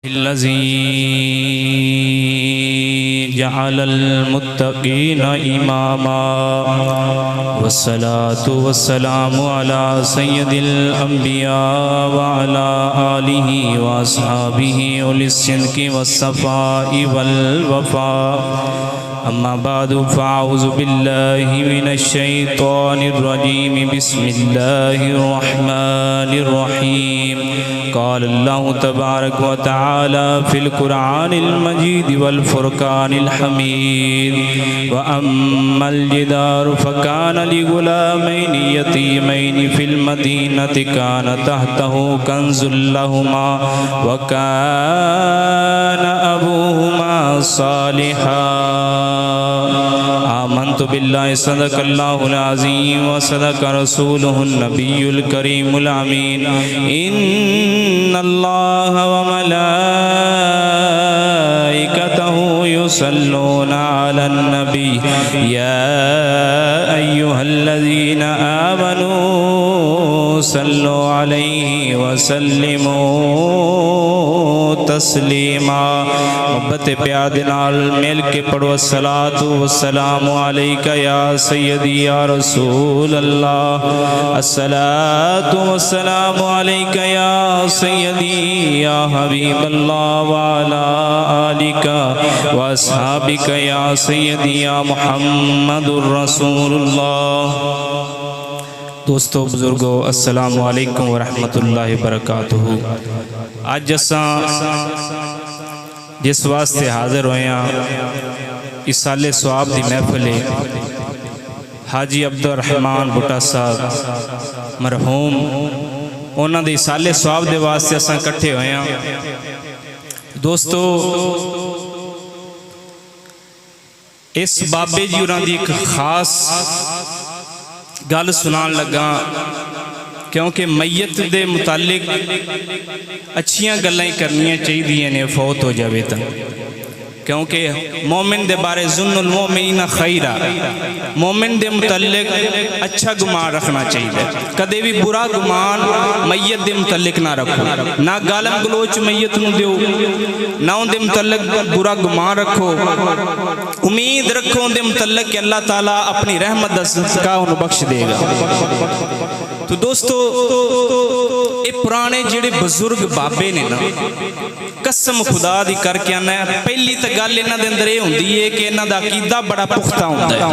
الذي جعل المتقين إماما والصلاة والسلام على سيد الأنبياء وعلى آله وأصحابه أولي الصدق والصفاء والوفاء أما بعد فأعوذ بالله من الشيطان الرجيم بسم الله الرحمن الرحيم قال الله تبارك وتعالى في القرآن المجيد والفرقان الحميد وأما الجدار فكان لغلامين يتيمين في المدينة كان تحته كنز لهما وكان أبوهما صالحا آمنت بالله صدق الله العظيم وصدق رسوله النبي الكريم الأمين إن الله وملائكته يصلون على النبي يا أيها الذين آمنوا صلوا عليه وسلموا تسلیما محبت پیار دنال مل کے پڑھو الصلاۃ والسلام علیک یا سیدی یا رسول اللہ الصلاۃ والسلام علیک یا سیدی یا حبیب اللہ وعلی آلک واصحابک یا سیدی یا محمد رسول اللہ۔ دوستو بزرگو السلام علیکم ورحمۃ اللہ وبرکاتہ۔ اج اساں جس واسطے حاضر ہوئے ہیں اصالِ ثواب دی محفل ہے، حاجی عبدالرحمان بٹا صاحب مرحوم انہاں دے اصالِ ثواب دے واسطے اساں کٹھے ہوئے ہیں۔ دوستو اس بابے جی انہاں دی ایک خاص گل سنان لگا، کیونکہ میت دے متعلق اچھیاں گلیں کرنیاں چاہیے نے فوت ہو جاوے تا، کیونکہ مومن دے بارے ظن المومنین خیرہ، مومن دے متعلق اچھا گمان رکھنا چاہیے، کدے بھی برا گمان میت دے متعلق نہ رکھو، نہ گالم گلوچ میت نو دیو، نہ ان دے متعلق برا گمان رکھو، امید رکھو ان دے متعلق کہ اللہ تعالیٰ اپنی رحمت دا صدقہ انہوں بخش دے گا۔ تو دوستو اے پرانے جڑے بزرگ بابے نے نا، قسم خدا دی کر کے آنا ہے، پہلی تا گل انہاں دے اندر یہ ہوندی ہے کہ انہاں دا عقیدہ بڑا پختہ ہوندا ہے۔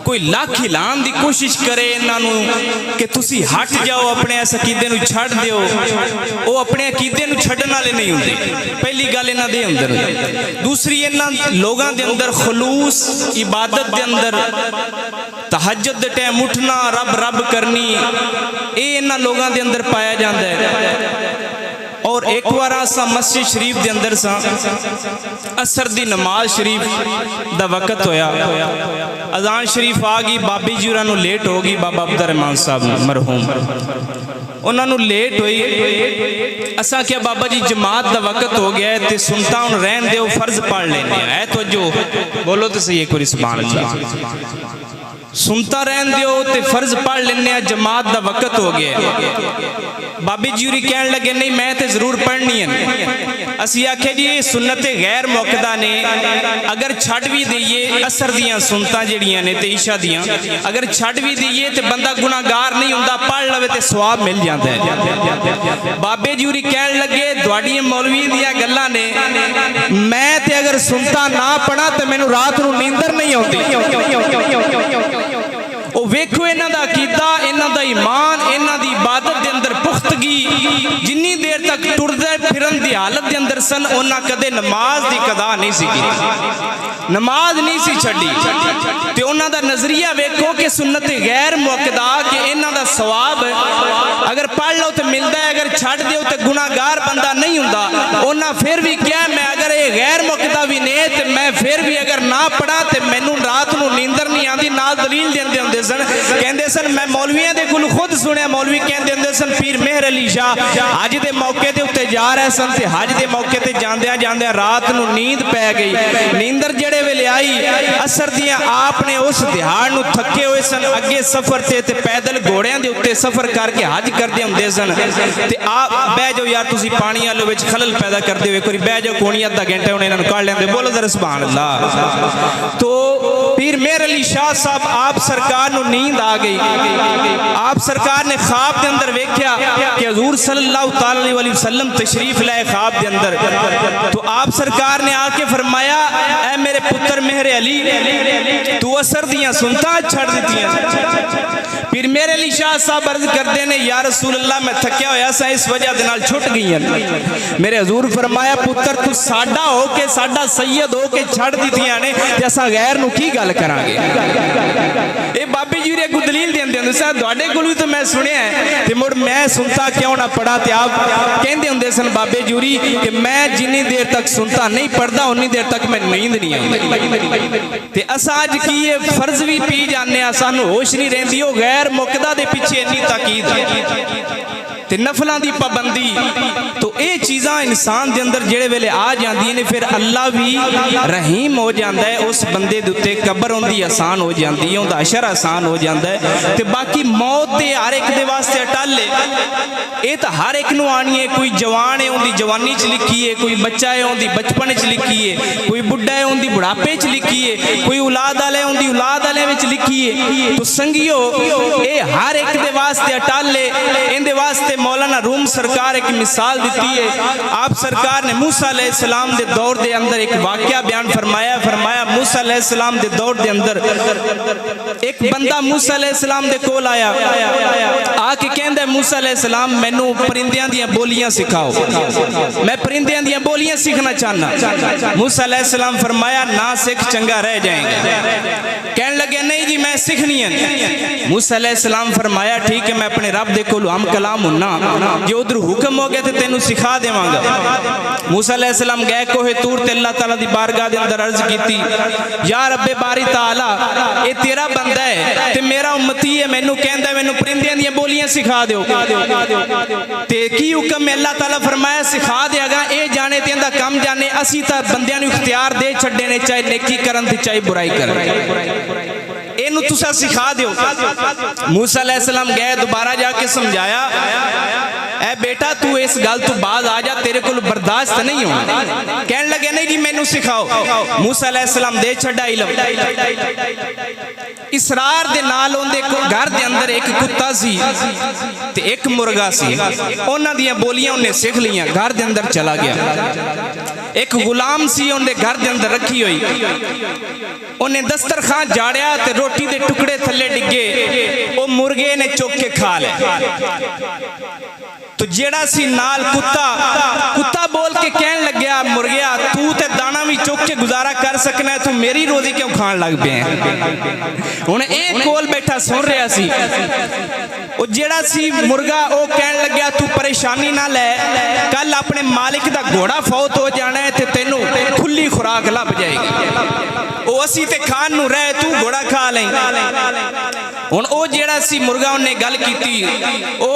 کوئی لاکھ ہلان دی کوشش کرے انہاں نو کہ تسی ہٹ جاؤ اپنے اس عقیدے نو چھڑ دیو، او اپنے عقیدے نو چھڑن والے نہیں ہوندے، پہلی گل انہاں دے اندر۔ دوسری انہاں لوگاں دے اندر خلوص عبادت دے اندر تہجد دے ٹائم اٹھنا رب رب کرنی، اے انہاں لوگاں دے اندر پایا جاندا ہے۔ اور ایک بار آسا مسجد شریف دے اندر سا اثر دی نماز شریف دا وقت ہویا، اذان شریف آگی، بابی جی انہوں لیٹ ہوگی، بابا عبدالرحمان صاحب مرحوم انہوں لیٹ ہوئی، اسا کیا بابا جی جماعت دا وقت ہو گیا ہے تے سنتا ہوں رہن دے وہ فرض پڑھ لینے ہیں، تو جو بولو تو صحیح کوئی سبحان اللہ، سنتا رہن دیو تے فرض پڑھ لینے ہیں، جماعت دا وقت ہو گیا ہے۔ بابی جیوری کہنے لگے نہیں میں تے ضرور پڑھنی ہے، اسی آکھے جی سنت غیر موقدہ نے اگر چھڑ بھی دیئے اثر دیاں سنتاں جڑیاں نے تے عشاء دیاں اگر چھڑ بھی دیئے تے بندہ گناہگار نہیں ہوندہ، پڑھ لوے تے ثواب مل جاندہ ہے۔ بابے جیوری کہنے لگے دوڑی مولوی دیا گلہ نے میں تے اگر سنتا نہ پڑھا تے میں نو رات نو نیندر نہیں ہوتی۔ او ویکھو انہاں دا عقیدہ، انہاں دا ایمان، انہاں دی عبادت دے اندر پختگی، جنی دیر تک ٹردے پھرن دی حالت دے اندر سن انہاں کدے نماز دی قضا نہیں سی کی، نماز نہیں سی چھڑی، تے انہاں دا نظریہ ویکھو کہ سنت غیر موقدہ کہ انہاں دا ثواب اگر پڑھ لو تے ملدا ہے، اگر چھڑ دیو تے گناہگار بندہ نہیں ہوندا۔ انہاں پھر بھی کیا میں اگر یہ غیر موقدہ بھی نہیں تے میں پھر بھی اگر نہ پڑھا تے مینوں رات نو نیندر نہیں नहीं आती, नाल दलील देंदे हुंदे सन। कहंदे सन मैं मौलवियां दे कोल खुद सुनिया, मौलवी कहंदे हुंदे सन पीर मेहर अली शाह हज दे मौके ते उत्ते जा रहे सन ते हज दे मौके ते जांदियां जांदियां रात नूं नींद पै गई। नींदर जेड़े वेले आई असर दियां आपने उस दिहाड़ नूं थके हुए सन, अगे सफर ते पैदल घोड़ियां दे उत्ते सफर करके हज करदे हुंदे सन ते आप बह जाओ यार तुसीं पानी वालों विच खलल पैदा करदे हो, एक बारी बह जाओ कोणी अद्धा घंटा हुण इन्हां नूं कढ लैंदे, बोलो जरा सुभान अल्लाह। तो पीर मेहर अली शाह साहब आप सरकार नूं नींद आ गई। आप सरकार ने ख्वाब के अंदर वेख्या कि हजूर सल्लल्लाहु तआला अलैहि वसल्लम तशरीफ लाए ख्वाब के अंदर। तो आप सरकार ने आके फरमाया ऐ मेरे पुत्र मेहर अली तू असर दियां सुनता छड़ दित्तियां। पीर मेहर अली शाह साहब अर्ज करते हैं या रसूल अल्लाह मैं थकिया होया सा इस वजह दे नाल छुट गई। मेरे हजूर फरमाया पुत्र तू साडा हो के साडा सैयद हो के छड़ दित्तियां ने ते असां गैर नूं की गल करांगे। ए बाबे जी अगू दलील देंदे हुंदे सन, तुहाडे कोल भी तो मैं सुनिया है ते मुड़ मैं सुनता क्यों ना पढ़ा। ते आप कहंदे हुंदे सन बाबे जूरी कि मैं जिन्नी देर तक सुनता नहीं पढ़दा उन्नी देर तक मैं नींद नहीं आउंदी। ते असां अज की ये फर्ज भी पी जाने आ, सानू होश नहीं रहिंदी, ओ गैर मुकदा दे पिछे इन्नी ताकीद ते नफलों की पाबंदी। तो ये चीज़ां इंसान के अंदर जेड़े वेले आ जांदियां ने फिर अल्लाह भी रहीम हो जाता है, उस बंदे दे उत्ते कबर उनकी आसान हो जाती है, उनका अशर आसान हो जाता है। तो बाकी मौत तो हर एक दे वास्ते अटल है, ये तो हर एक नूं आनी है। कोई जवान है उनकी जवानी च लिखी है, कोई बच्चा है उनकी बचपन च लिखी है, कोई बुढ़ा है उनकी बुढ़ापे च लिखी है, कोई औलाद वाला है उनकी औलाद वाले विच लिखी है। तो संगियो ये हर एक दे वास्ते अटल है। इहदे वास्ते मौलाना रूम सरकार एक मिसाल दी है। आप सरकार ने मूसा अलैहिस्सलाम दे दौर दे अंदर एक वाकया बयान फरमाया मूसा अलैहिस्सलाम दे दौर दे अंदर एक बंदा मूसा अलैहिस्सलाम दे कोल आया, आके कहंदा मूसा अलैहिस्सलाम मैनू परिंदियां दी बोलियां सिखाओ, मैं परिंदियां दी बोलियां सीखना चाहना। मूसा अलैहिस्सलाम फरमाया ना सिख चंगा रह जाएगा। कहने लगे नहीं जी मैं सीखनी है। मूसा अलैहिस्सलाम फरमाया ठीक है मैं अपने रब दे कोल हम कलाम हुन्ना, जो उधर हुक्म हो गया तो तेनू सिखा देवांगा। मूसा अलैहिस्सलाम गए कोहे तूर ते अल्लाह ताला दी बारगाह दे अंदर अर्ज कीती या रब्बे बारी ताला ये तेरा बंदा है ते मेरा उम्मती है, मैनू कहंदा मैनू परिंदियां दी बोलियां सिखा दिओ ते की हुक्म है। अल्लाह ताला फरमाया सिखा देगा, ए जाने ते इंदा काम जाने, असी तां बंदियां नू इख्तियार दे छड्डे ने चाहे नेकी करन ते चाहे बुराई करन, इनू तुसा सिखा दिओ। मूसा अलैहिस्सलाम गए दोबारा जाके समझाया ए बेटा तू इस गल तू बाद आ जा, तेरे को बर्दाश्त नहीं होना। कहने लगे नहीं जी मैनू सिखाओ। मूसा अलैहिस्सलाम दे छड्डा इल्म। इसरार दे नाल उनदे घर दे अंदर एक कुत्ता सी ते एक मुर्गा सी, उन्हां दी बोलियां उन्हें सीख लियां, घर दे अंदर चला गया। एक गुलाम सी उनके घर दे अंदर रखी हुई, उन्हें दस्तरखान जाड़िया ते रोटी दे टुकड़े थले डिगे, वो मुर्गे ने चुक के खा ले। तो जेड़ा सी नाल कुत्ता बोल के कहन लग्या मुर्गिया तू ते दाना भी चुक के गुजारा कर सकना है, तू मेरी रोजी क्यों खान लग पे हुण एक कोल बैठा सुन रहा सी। वो जेड़ा सी मुर्गा वो कहन लग्या तू परेशानी ना ले, कल अपने मालिक दा घोड़ा फौत हो जाना है ते तेनू खुली खुराक लभ जाएगी, वो असी ते खान नू रह तू घोड़ा खा ले। हुण ओ जेड़ा सी मुर्गा उन्हें गल कीती, ओ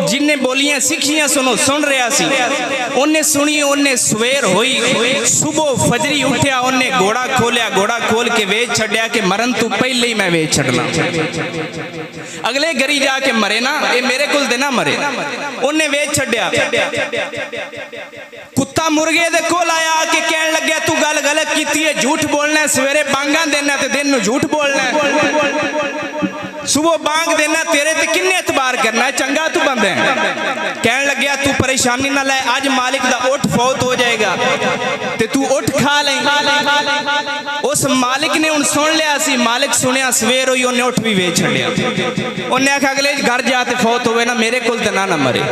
जिन्हें बोलियां सीखियां सुन रहा सी, उन्हें सुनी, उन्हें सवेर हुई, सुबह फजरी उठ्या, उन्हें घोड़ा खोलिया, घोड़ा खोल के वेच छड्या कि मरन तू पहले ही मैं वेच छड़ना, अगले घरी जाके मरे ना, ये मेरे कोल दे ना मरे, उन्हें वेच छड्या। कुत्ता मुर्गे दे कोल आया आके कहन लग्या तू गल गलत कीती है, झूठ बोलना है, सवेरे बांगा देना ते दिन नूं झूठ बोलना है, सुबह बांग देना तेरे ते किन्ने एतबार करना है, चंगा तू बंदा है। कहन लग्या तू परेशानी ना ले, आज मालिक दा उठ फौत हो जाएगा ते तू उठ खा ले। उस मालिक ने उन सुन लिया सी, मालिक सुनिया सवेर हुई उन्हें उठ भी वेच छड्या, उन्हें आख्या अगले घर जा ते फौत होवे ना मेरे कोल ते ना मरे।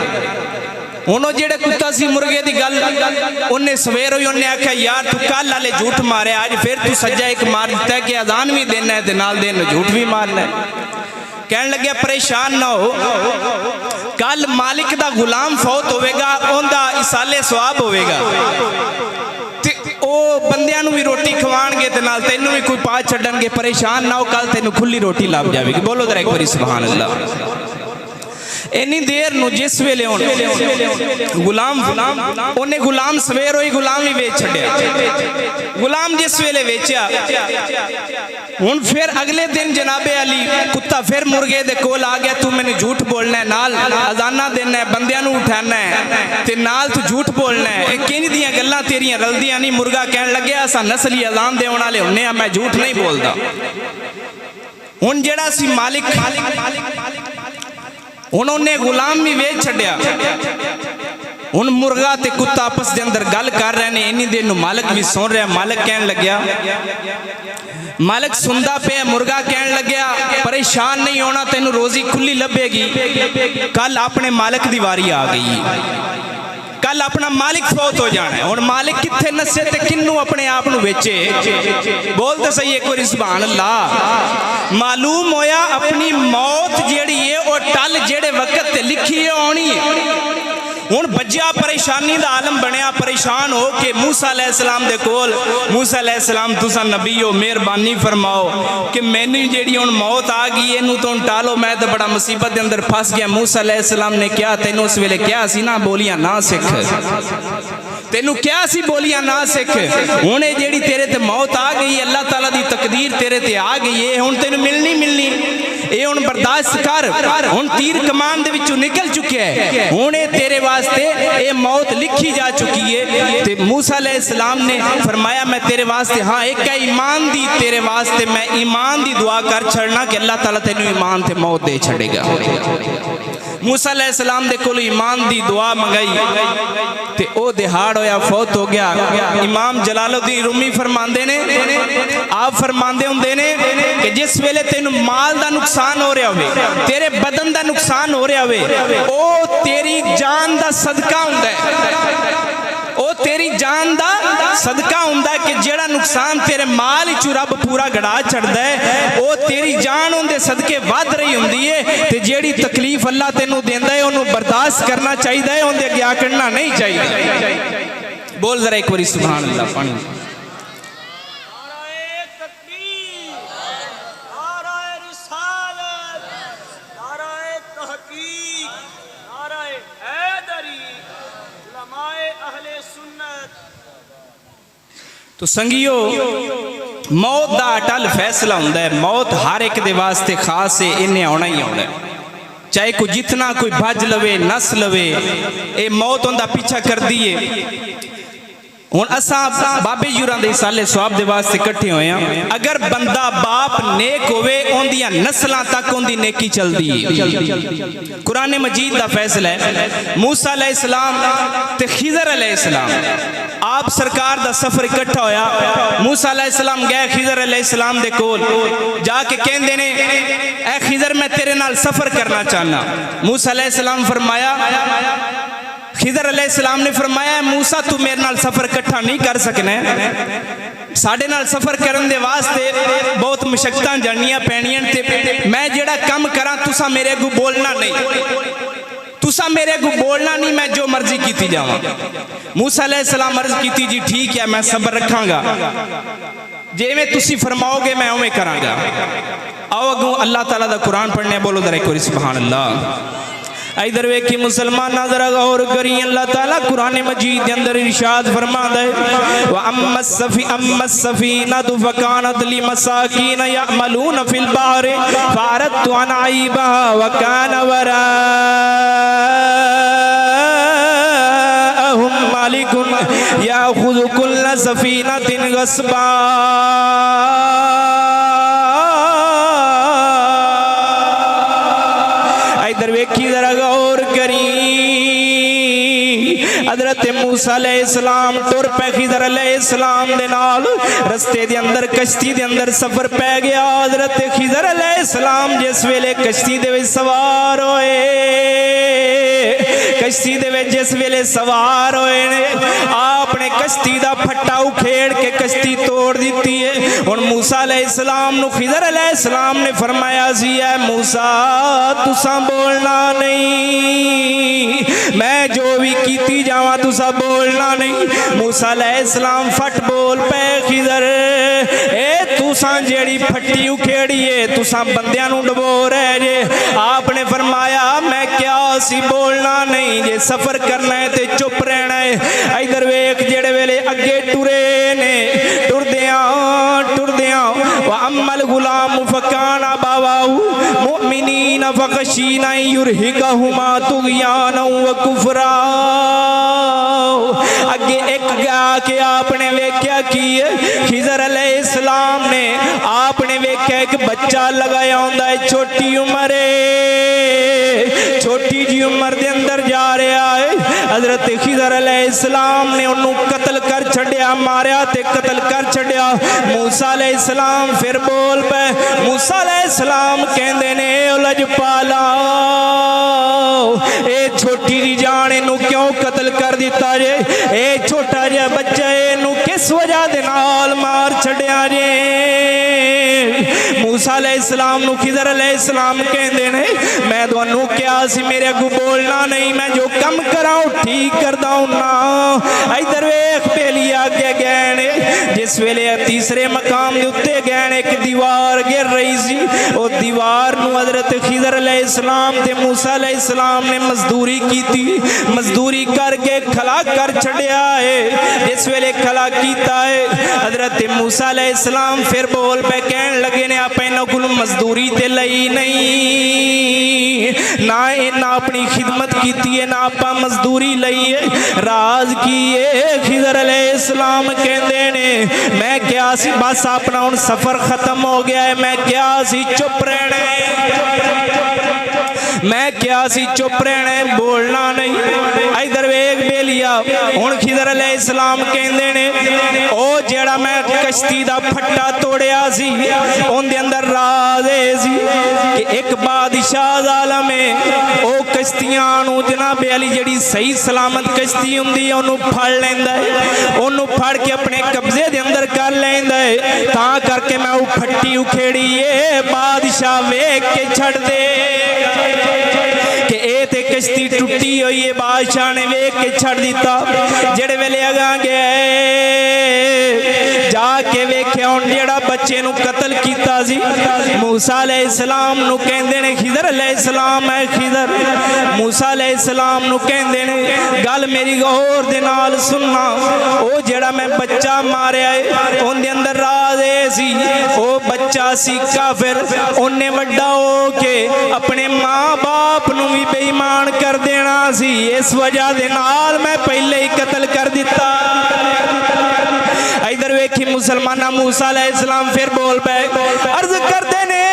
हुण जेड़े कुत्ता सी मुर्गे की गल उन्हें सवेर हुई, उन्हें आख्या यार तू कल वाले झूठ मारे, आज फिर तू सज्जा एक मार दिता है कि अजान भी देना है ते नाल दिन झूठ भी मारना है। कहन लगे परेशान ना हो, कल मालिक दा गुलाम फौत होवेगा, उनदा इसाले सवाब होवेगा, ओ बंदियां नूं भी रोटी खवाणगे ते नाल तैनूं भी कोई पा छड्डणगे। परेशान ना हो, कल तैनूं खुली रोटी लभ जाएगी। बोलो जरा एक बारी सुभान अल्लाह। इन्नी देर नूं जिस वेले गुलाम उन्हें गुलाम सवेर होई गुलाम ही वेच छड्डिया। गुलाम जिस वेले वेचा हुण फिर अगले दिन जनाबे अली कुत्ता फिर मुर्गे दे कोल आ गया। तू मैनू झूठ बोलना है, नाल अजाना देना है, बंदियां नूं उठाना है ते नाल तू झूठ बोलना है। किंज दियां गल्लां तेरियां रलदियां नहीं। मुर्गा कहण लग्या असां नस्ली अजान देण वाले हुन्ने आ, मैं झूठ नहीं बोलदा। हुण जेड़ा सी मालिक उन्होंने गुलाम भी वेच छड्डिया। हुण मुर्गा ते कुत्ता आपस दे अंदर गल कर रहे ने। इन्नी देर नूं मालिक भी सुन रहा। मालिक कहण लग्या, मालिक सुनदा पे। मुर्गा कहण लग्या परेशान नहीं होना, तेनू रोजी खुली लभेगी। कल अपने मालिक दी वारी आ गई। कल अपना मालिक फौत हो जाना है। हुण मालिक कित्थे नसे ते किन्नू अपने आप नूं वेचे। बोल तो सही एक बार सुभान अल्लाह। मालूम होया अपनी मौत जेड़ी है वो टल जेड़े वक्त ते लिखी है आनी है। हुण बज्जिया परेशानी दा आलम बनया। परेशान हो के मूसा अलैहिस्सलाम दे कोल, मूसा अलैहिस्सलाम तुसां नबी हो, मेहरबानी फरमाओ कि मैनू जेड़ी हुण मौत आ गई इनू तो टालो, मैं तो बड़ा मुसीबत दे अंदर फस गया। मूसा अलैहिस्सलाम ने क्या तेनू उस वेले क्या सी ना, बोलियां ना सिख, तेनू क्या सी बोलियां ना सिख। हुण ये जेड़ी तेरे ते मौत आ गई, अल्लाह ताला दी तकदीर तेरे ते आ गई है, हुण तेनू मिलनी मिलनी, ये हुण बर्दाश्त कर। हुण तीर कमान दे विचों निकल चुके है, हुण ये तेरे वास्ते ये मौत लिखी जा चुकी है। ते मूसा अलैहिस्सलाम ने फरमाया मैं तेरे वास्ते हाँ एक है ईमान दी, तेरे वास्ते मैं ईमान दी दुआ कर छड़ना कि अल्लाह ताला तेनू ईमान ते मौत दे छड़ेगा। मूसा अलैहिस्सलाम दे कोल ईमान दी दुआ मंगाई ते ओ दिहाड़ होया, फौत हो गया। इमाम जलालुद्दीन रूमी फरमांदे ने, आप फरमांदे हुंदे ने कि जिस वेले तेनू माल दा नुकसान हो रहा होवे, तेरे बदन दा नुकसान हो रहा होवे, ओ तेरी जान दा सदका हुंदा है, ओ तेरी जान दा सदका हुंदा है कि जेड़ा नुकसान तेरे माल विच रब पूरा गड़ा छड़दा है, ओ तेरी जान उहदे सदके वध रही हुंदी है। ते जेड़ी तकलीफ अल्लाह तेनू देंदा है ओनू बर्दाश्त करना चाहिए है, उहदे अगे आकड़ना नहीं चाहिए। बोल जरा एक बारी सुभान अल्लाह। पानी तो संगियो मौत का अटल फैसला हुंदा है। मौत हर एक दे वास्ते खास है, इन्हें आना ही आना है, चाहे कोई जितना कोई भज लवे नस लवे, ये मौत उनका पीछा कर दी है। हुण असां बाबे यूरां दे साले सवाब दे वास्ते इकट्ठे होए हैं। अगर बंदा बाप नेक होवे उनदियां नस्लां तक उनदी नेकी चलदी है। कुरान मजीद दा फैसला है, मूसा अलैहिस्सलाम ते खिज़र अलैहिस्सलाम आप सरकार दा सफर इकट्ठा होया। मूसा अलैहिस्सलाम गए खिज़र अलैहिस्सलाम दे कोल, जाके कहंदे ने ऐ खिज़र मैं तेरे नाल सफर करना चाहना। मूसा अलैहिस्सलाम फरमाया, खिज़र अलैहिस्सलाम ने फरमाया मूसा तू मेरे नाल सफर इकट्ठा नहीं कर सकना, साडे नाल सफर करन दे वास्ते बहुत मुशक्कतां जड़नियां पैणियां ते मैं जेड़ा कम करा तुसा मेरे अगू बोलना नहीं, तुसा मेरे अगू बोलना नहीं, मैं जो मर्जी कीती जावां। मूसा अलैहिस्सलाम अर्ज कीती जी ठीक है मैं सबर रखांगा, जिवें तुसी फरमाओगे मैं उवें करांगा। आओ अगू अल्लाह ताला दा कुरान पढ़ने, बोलो जरा एक बारी सुभान अल्लाह। इधर वेखी मुसलमान जरा गौर करी, अल्लाह ताला कुरान मजीद के अंदर इरशाद फरमांदा है व अम्मस सफीनतु फकानत लिमसाकीन यअमलून फिल बहर फारदतु अन अयबहा व कान वराअहुम मालिकुन याखुज़ु कुल्ल सफीनतिन गस्बा। इधर वेखी जरा गौर करी, हजरत मूसा अलैहिस्सलाम तुर पे खिज़र अलैहिस्सलाम दे नाल रस्ते दे अंदर कश्ती दे अंदर सफर पै गया। हजरत खिज़र अलैहिस्सलाम जिस वेले कश्ती दे विच सवार होए, कश्ती दे विच जिस वेले सवार होए ने आपने कश्ती दा फट्टा उखेड़ के कश्ती तोड़ दी है। हुण मूसा अलैहिस्सलाम नूं खिदर अलैहिस्सलाम ने फरमाया सी ऐ मूसा तुसां बोलना नहीं, मैं जो भी कीती जावां तुसां बोलना नहीं। मूसा अलैहिस्सलाम फट बोल पे खिदर ए तुसां जेड़ी फट्टी उखेड़ी है तुसां बंदियां नूं डबो रहे जे। आपने फरमाया मैं क्या सी बोलना नहीं, जे सफर करना है ते चुप रहना है। इधर वेख जेड़े वेले अगे टुरे ने टुरदियां व अम्मल गुलाम फकाना बावाहु मुमिनीन फखशीना युरहिकहुमा तुगयाना व कुफरा। अगे एक गा के आपने वेख्या की खिजर अलैहिस्सलाम ने आपने वेख्या एक बच्चा लगाया होंदा है छोटी उम्र है, छोटी जी उम्र दे अंदर जा रहा है। हजरत खिजर अलैहिस्सलाम ने उन्होंने कत्ल कर छड़िया, मारिया ते कत्ल कर छड़िया। मूसा अलैहिस्सलाम फिर बोल पे। मूसा अलैहिस्सलाम कहंदे ने लजपाला ए छोटी जी जान इनू क्यों कत्ल कर दिता जे, ए छोटा जिहा बच्चा इनू किस वजह दे नाल मार छड़िया जे। मूसा अलैहिस्सलाम नू खिजर अलैहिस्सलाम कहंदे ने मैं तुहानू क्या सी मेरे अगू बोलना नहीं, मैं जो कम करां ठीक करदा हुन्ना। इधर वेख पहली आगे गए ने जिस वेले तीसरे मकाम दे उत्ते गए ने एक दीवार गिर रही सी, वो दीवार नू हजरत खिजर अलैहिस्सलाम ते मूसा अलैहिस्सलाम ने मजदूरी की थी, मजदूरी करके खला कर छड़िया है। जिस वेले खला कीता है हजरत मूसा अलैहिस्सलाम फिर बोल पे कहन लगे ने आप इन्हां कोलों मजदूरी ते लई नहीं, ना इन्हां अपनी खिदमत की है ना आपा मजदूरी लई है। राज की है खिजर अलैहिस्सलाम कहंदे ने मैं क्या सी बस अपना हुण सफर खत्म हो गया है, मैं क्या सी चुप रहना है, मैं क्या सी चुप रहना है बोलना नहीं। इधर वेख बेलिया हुण खिजर अलैहिस्सलाम कहंदे ने ओ जेड़ा मैं कश्ती दा फट्टा तोड़िया सी उनदे अंदर राज है सी कि एक बादशाह जालम है ओ कश्तियां नूं जनाब अली जेड़ी सही सलामत कश्ती हुंदी है ओनू फड़ लैंदा है, ओनू फड़ के अपने कब्जे दे अंदर कर लैंदा है। तां करके मैं वो फट्टी उखेड़ी ए बादशाह वेख के छड़ दे कि ए ते कश्ती टुटी हुई है, बादशाह ने वेख के छड़ दिता। जेड़े वेले अगा गए जाके वेख्या हुण जेड़ा बच्चे नू कत्ल कीता सी मूसा अलैहिस्सलाम नू कहंदे ने खिजर अलैहिस्सलाम है खिजर। मूसा अलैहिस्सलाम नू कहंदे ने गल मेरी गौर दे नाल सुनना, ओ जेड़ा मैं बच्चा मारिया है उनदे अंदर राज है सी, ओ बच्चा सी काफिर, उन्हें वड्डा हो के अपने माँ बाप नू भी बेईमान कर देना सी, इस वजह दे नाल मैं पहले ही कत्ल कर दिता। इधर वेखी मुसलमाना मूसा अलैहिस्सलाम फिर बोल पे अर्ज करते ने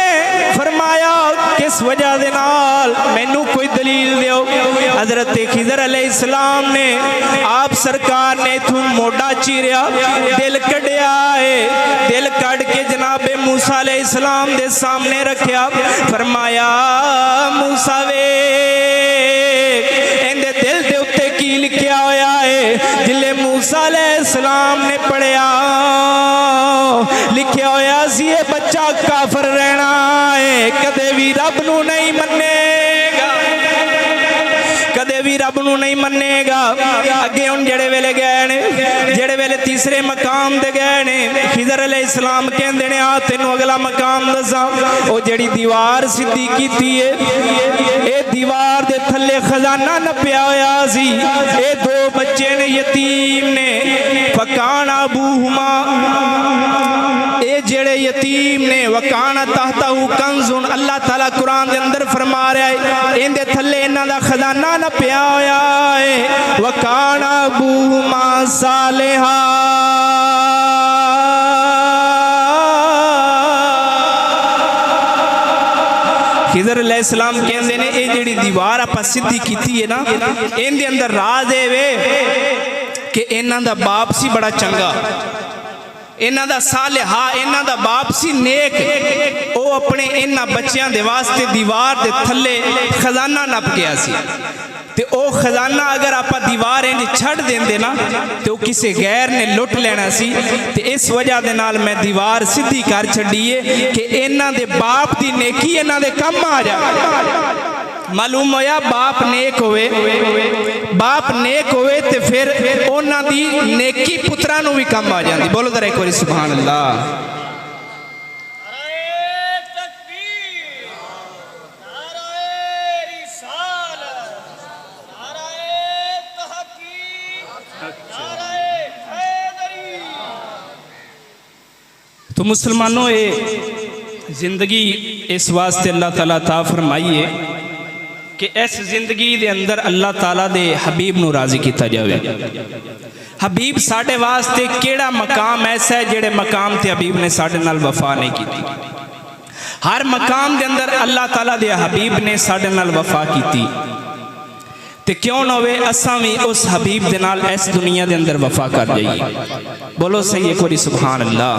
फरमाया किस वजह दे नाल मैनू कोई दलील दियो। हजरत खिजर अलैहिस्सलाम ने आप सरकार ने इथों मोटा चीरिया दिल कढ़िया है, दिल कढ़ के जनाबे मूसा अलैहिस्सलाम दे सामने रखिया। फरमाया मूसा वे इहदे दिल दे उत्ते की लिखिया होया है। जिले मूसा अलैहिस्सलाम ने पढ़िया लिखिया होया सी ये बच्चा काफर रहना है, कदे भी रब नू नहीं मन्नेगा, कदे भी रब नू नहीं मन्नेगा। अगे हुण जेड़े वेले गए ने जेड़े वेले तीसरे मकाम ते गए ने खिजर अलैहिस्सलाम कहंदे ने आ तैनू अगला मकाम दसा। ओ जेड़ी दीवार सिद्धी कीती है ए दीवार दे थल्ले खजाना नप्या होया सी, ए दो बच्चे ने यतीम ने फकाना अबूहुमा, ए जेड़े यतीम ने वकाना तहतहु कंजुन, अल्लाह ताला कुरान दे अंदर फरमा रहा है इनदे थल्ले इन्हां दा खजाना नप्या होया है। वकाना अबूहुमा सालिहा, खिजर अलैहिस्सलाम कहंदे ने ये जेड़ी दीवार आपां सिद्धी कीती है ना इनदे अंदर राज है वे कि इन्हां दा बाप सी बड़ा चंगा, इन्हां दा सालिहा, इन्हां दा बाप सी नेक, ओ अपने इन्हां बच्चियां दे वास्ते दीवार दे थल्ले खजाना नप गया सी। तो वह खजाना अगर आप दीवार इंज छड़ देंगे ना तो किसी गैर ने लुट लेना सी। ते इस वजह के नाल मैं दीवार सीधी कर छड़ी है कि इन्हां दे बाप की नेकी इन्हां दे कम आ जाए। मालूम होया बाप नेक होवे, बाप नेक होवे ते फिर उन्हां दी नेकी पुत्रां नूं भी कम आ जाती। बोलो जरा एक बार सुभान अल्लाह। तो मुसलमानों ये जिंदगी इस वास्ते अल्लाह ताला ता फरमाई है कि इस जिंदगी दे अंदर अल्लाह ताला दे हबीब नूं राजी किया जाए। हबीब साडे वास्ते केड़ा मकाम ऐसा है जेड़े मकाम ते हबीब ने साडे नाल वफा नहीं की। हर मकाम दे अंदर अल्लाह ताला दे हबीब ने साडे नाल वफा की। ते क्यों ना होवे असां भी उस हबीब दे नाल इस दुनिया दे अंदर वफा कर जाइए। बोलो सही एक बारी सुभान अल्लाह।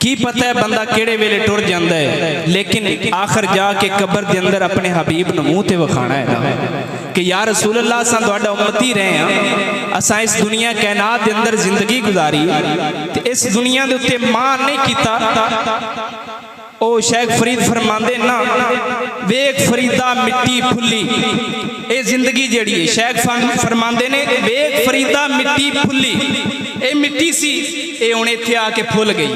की पता है बंदा केड़े वेले टुर जांदा है, लेकिन आखिर जाके कब्र दे अंदर अपने हबीब नूं मूँह ते वखाना है ना कि या रसूल अल्लाह असां तुहाडा उम्मती रहे हैं, असां इस दुनिया कैनात दे अंदर जिंदगी गुजारी ते इस दुनिया दे उत्ते मान नहीं कीता। ओ शेख फरीद फरमांदे ना वेख फरीदा मिट्टी फुल्ली, ये जिंदगी जड़ी है। शेख फरमांदे ने वेख फरीदा मिट्टी फुल्ली, ये मिट्टी सी ये हुण इत्थे आके फुल गई।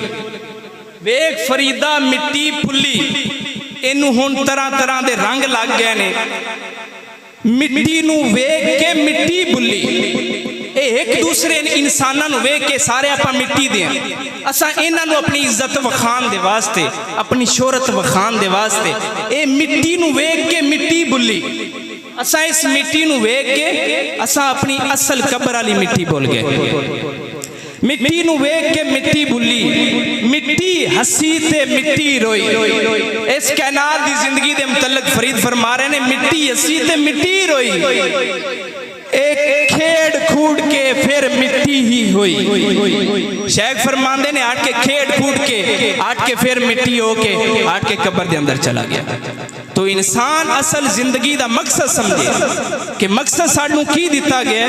वेख फरीदा मिट्टी फुल्ली, इनू हुण तरह तरह के रंग लग गए ने। मिट्टी नू वेख के मिट्टी बुली, एक दूसरे इंसानों नू वेख के सारे आपां मिट्टी दे असां इन्हां नू अपनी इज्जत वखाण दे वास्ते, अपनी शोहरत वखाण दे वास्ते ये मिट्टी नू वेख के मिट्टी बुली। असां इस मिट्टी नू वेख के असां अपनी असल कब्र वाली मिट्टी भुल गए। मिट्टी नू वेख के मिट्टी बुली, मिट्टी हसी ते मिट्टी रोई। इस कैनात की जिंदगी के मुतल्लिक फरीद फरमा रहे ने मिट्टी हसी ते मिट्टी रोई, एक खेड़ खूड़ के फिर मिट्टी ही हुई। शेख फरमांदे ने हट के खेड़ खूड़ के हट के फिर मिट्टी हो के हट के कब्र के अंदर चला गया। तो इंसान असल जिंदगी का मकसद समझे कि मकसद सानू की दिता गया।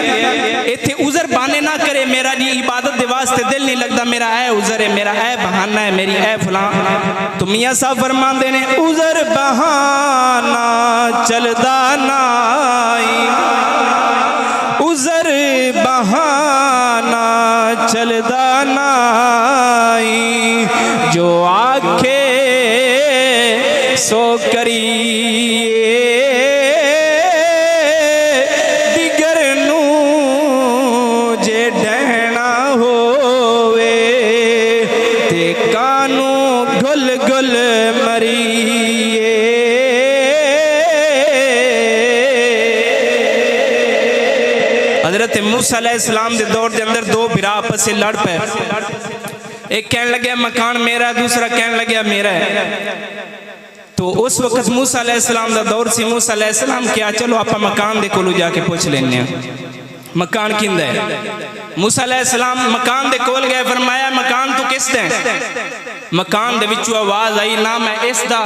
इत्थे उज़र बहाने ना करे, मेरा जी इबादत के वास्ते दिल नहीं लगता, मेरा है उज़र है, मेरा है बहाना है, मेरी है फलां। तो मियाँ साहब फरमांदे ने उज़र बहाना चलदा नाई, उज़र बहाना चलदा नाई, जो आखे सो करिए दिगर नू जे डहना होवे ते कानू गुल गुल मरिए। हजरत मूसा अलैहिस्सलाम के दौर के अंदर दो बिरा आपस से लड़ पे, एक कहने लगे मकान मेरा, दूसरा कहने लगे मेरा है। तो उस वक्त मूसा अलैहिस्सलाम का दौर सी। मूसा अलैहिस्सलाम क्या चलो आप मकान दे कोल जाके पूछ लेने मकान किंदा है। मूसा अलैहिस्सलाम मकान दे कोल गए, फरमाया मकान तू किस दे? मकान दे विचों आवाज आई ना मैं इस दा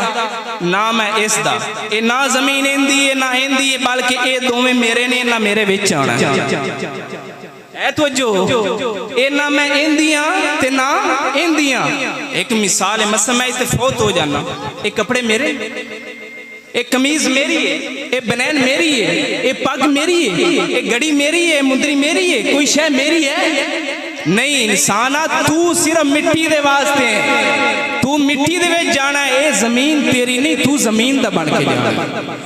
ना मैं इस दा, ये ना जमीन इंदी है ना इंदी है, बल्कि ये दोवें मेरे ने ना मेरे विच आना है। तो जो ये ना मैं इंदियां ते ना इंदियां। एक मिसाल है, मसला मैं इस फौत हो जाना, ये कपड़े मेरे, एक कमीज मेरी है, ये बनैन मेरी है, ये पग मेरी है, ये घड़ी मेरी है, मुंदरी मेरी है, कोई शय मेरी है नहीं। इंसाना तू सिर्फ मिट्टी दे वास्ते है, तू मिट्टी दे विच जाना है। ये जमीन तेरी नहीं, तू जमीन दा बन के जाना।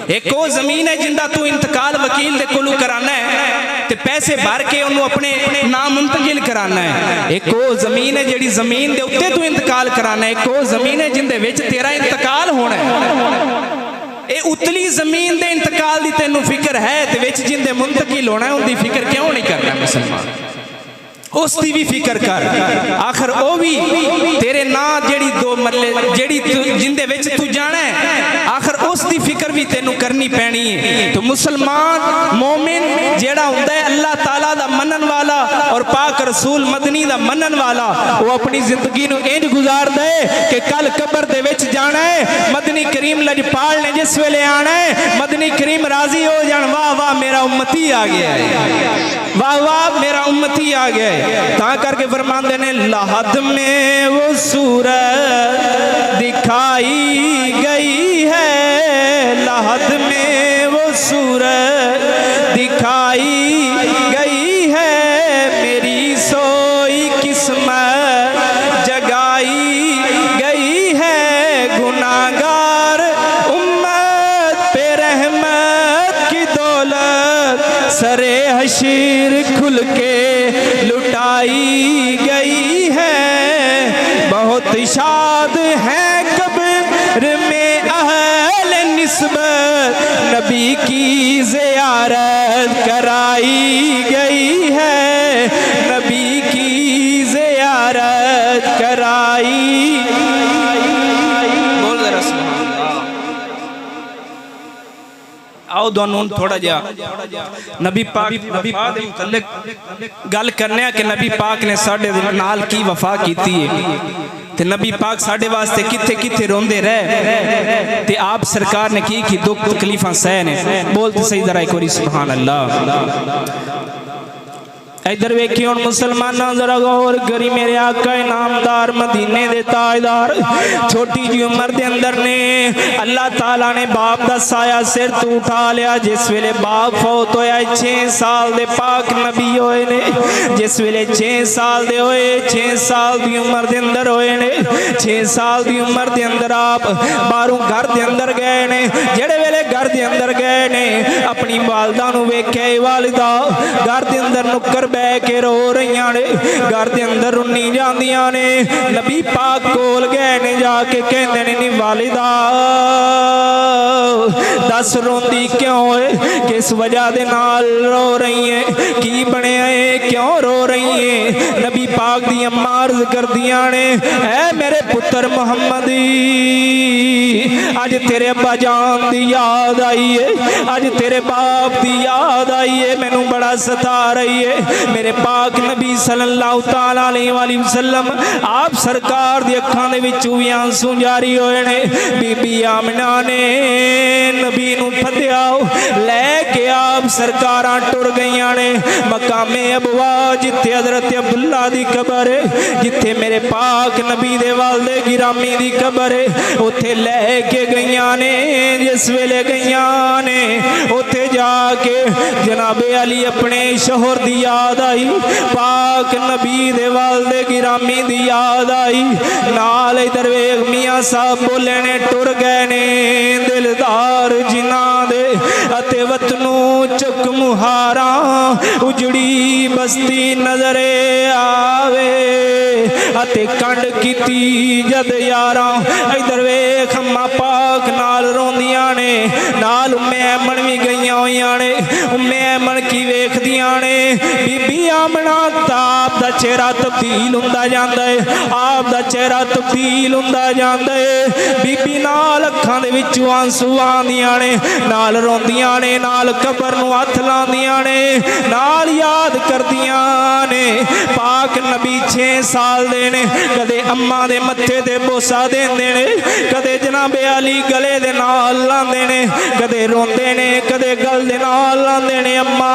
एक वो जमीन है जिंदा तू इंतकाल वकील दे कोलों कराना है ते पैसे भर के उन्होंने अपने नाम मुंतकिल कराना है। एक वो जमीन है जिहड़ी जमीन दे उत्ते तू इंतकाल कराना है। एक वो जमीन है जिंदे विच तेरा इंतकाल होना है। ये उतली जमीन दे इंतकाल दी तैनू फिक्र है ते विच जिंदे मुंतकिल होना है उनकी फिक्र क्यों नहीं करना मुसलमान? उसकी भी फिक्र कर। आखिर वो भी तेरे ना जेड़ी दो मरले जेड़ी जिंदे विच तू जाना है, आखिर उसकी फिक्र भी भी तेनू करनी पैनी है। तो मुसलमान मोमिन जेड़ा हुंदा है अल्लाह ताला दा मनन वाला और पाक रसूल मदनी दा मनन वाला, वो अपनी जिंदगी नू इंज गुजारदा है कि कल कब्र दे विच जाना है, मदनी करीम लजपाल ने जिस वेले आना है, मदनी करीम राजी हो जान, वाह वाह मेरा उम्मती आ गया है, वाह वाह मेरा उम्मती आ गया है। ता करके फरमांदे ने lahad में वो सूरत दिखाई गई है, lahad में वो सूरत दिखाई गई है, मेरी सोई किस्मत जगाई गई है, गुनाहगार उम्मत पे रहमत की दौलत सरे हशीर खुल के लुटाई गई है, बहुत शाद है कब्र में अहले निस्बत, नबी की ज़ियारत कराई गई है, नबी की ज़ियारत कराई। बोल जरा सुभान अल्लाह। आओ दोनों थोड़ा जा नबी पाक दे मुतल्लिक गल करने कि नबी पाक ने साडे नाल की वफा कीती है, ते नबी पाक साडे वास्ते किथे किथे रोंदे रहे, ते आप सरकार ने की दुख तकलीफां सह ने। बोलते सही जरा एक बारी सुभान अल्लाह। इधर वेखी हुण मुसलमाना जरा गौर करी, मेरे आका इनामदार मदीने दे ताजदार छोटी जी उम्र दे अंदर ने अल्लाह ताला ने बाप दा साया सिर तो उठा लिया। जिस वेले बाप फौत होया 6 साल दे पाक नबी होए ने, जिस वेले 6 साल दे होए, 6 साल दी उम्र दे अंदर होए ने, 6 साल दी उम्र दे अंदर आप बाहरों घर दे अंदर गए ने। जेड़े वेले घर दे अंदर गए ने अपनी वालदा नू वेख्या, वालिदा घर दे अंदर नुक्कर बह के रो रही ने, घर के अंदर रुनी जांदियां ने। नबी पाक कोल गए ने, जाके कहंदे ने नी वालिदा दस रोंदी क्यों है, किस वजह दे नाल रो रही है, की बनया है, क्यों रो रही है। नबी पाक दी अम्मा अर्ज करदियां ने, ऐ मेरे पुत्र मुहम्मदी अज तेरे अब्बा जान दी याद आई है, अज तेरे बाप दी याद आई है, मैनू बड़ा सता रही है। मेरे पाक नबी सल्लल्लाहु तआला अलैहि वसल्लम आप सरकार दी अखां दे विचों भी आंसू जारी होए ने। बीबी आमिना ने नबी नू फदिया, लैके आप सरकारां टुर गईयां ने मकामे अबवा, जिथे हजरत अब्दुल्ला दी कबर है, जिथे मेरे पाक नबी दे वालिदे गिरामी दी कबर है, उथे लैके गईयां ने। जिस वेले गईयां ने उथे जाके जनाबे अली अपने शोहर दी याद आई, पाक नबी दे वालिदे गिरामी दी याद आई, नाल इधर वेख मियां साहब बोले ने टुर गए ने दिलदार जिन्ना दे अते वतनू चुक मुहारा, उजड़ी बस्ती नजरे आवे अते कंड कीती जद यारा। इधर वेख अम्मा पाक नाल रोंदियां ने, नाल उम्मे ऐमन भी गईयां होईयां ने। उम्मे ऐमन की वेखदियां ने, बीबी आमना आप दा चेहरा तब्दील हुंदा जांदा है, आप दा चेहरा तब्दील हुंदा जांदा है। बीबी नाल अखां दे विचों आंसू आंदियां ने, नाल रोंदियां ने, नाल कबर नूं हथ लांदियां ने, नाल याद करदियां ने। पाक नबी 6 साल दे ने, कदे अम्मा दे मत्थे ते बोसा देंदे ने, कदे जनाबे अली गले दे नाल लांदे ने, कदे रोंदे ने, कदे गल दे नाल लांदे ने। अम्मा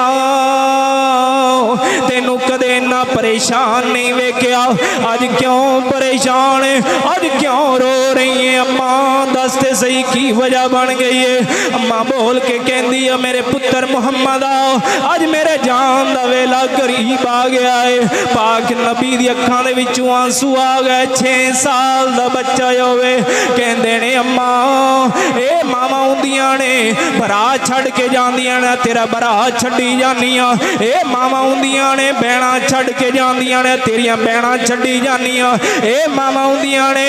तेनू कदे इन्ना परेशान नहीं वेख्या, अज क्यों परेशान है, अज क्यों रो रही है। अम्मा दस ते सही की वजह बन गई है। अम्मा बोल के कहती है, मेरे पुत्र मुहम्मद अज मेरे जान दा वेला करीब आ गया है। पाक नबी दी अखां दे विचों आंसू आ गए। 6 साल दा बच्चा होवे, कहंदे ने अम्मा ए मामा हुंदियां ने भरा छड़ के जांदियां ने, तेरा भरा छड्डी जानियां। ए मामा हुंदियां ने बैणा छड़ के जांदियां ने, तेरियां बैणा छड्डी जानियां। ए मामा हुंदियां ने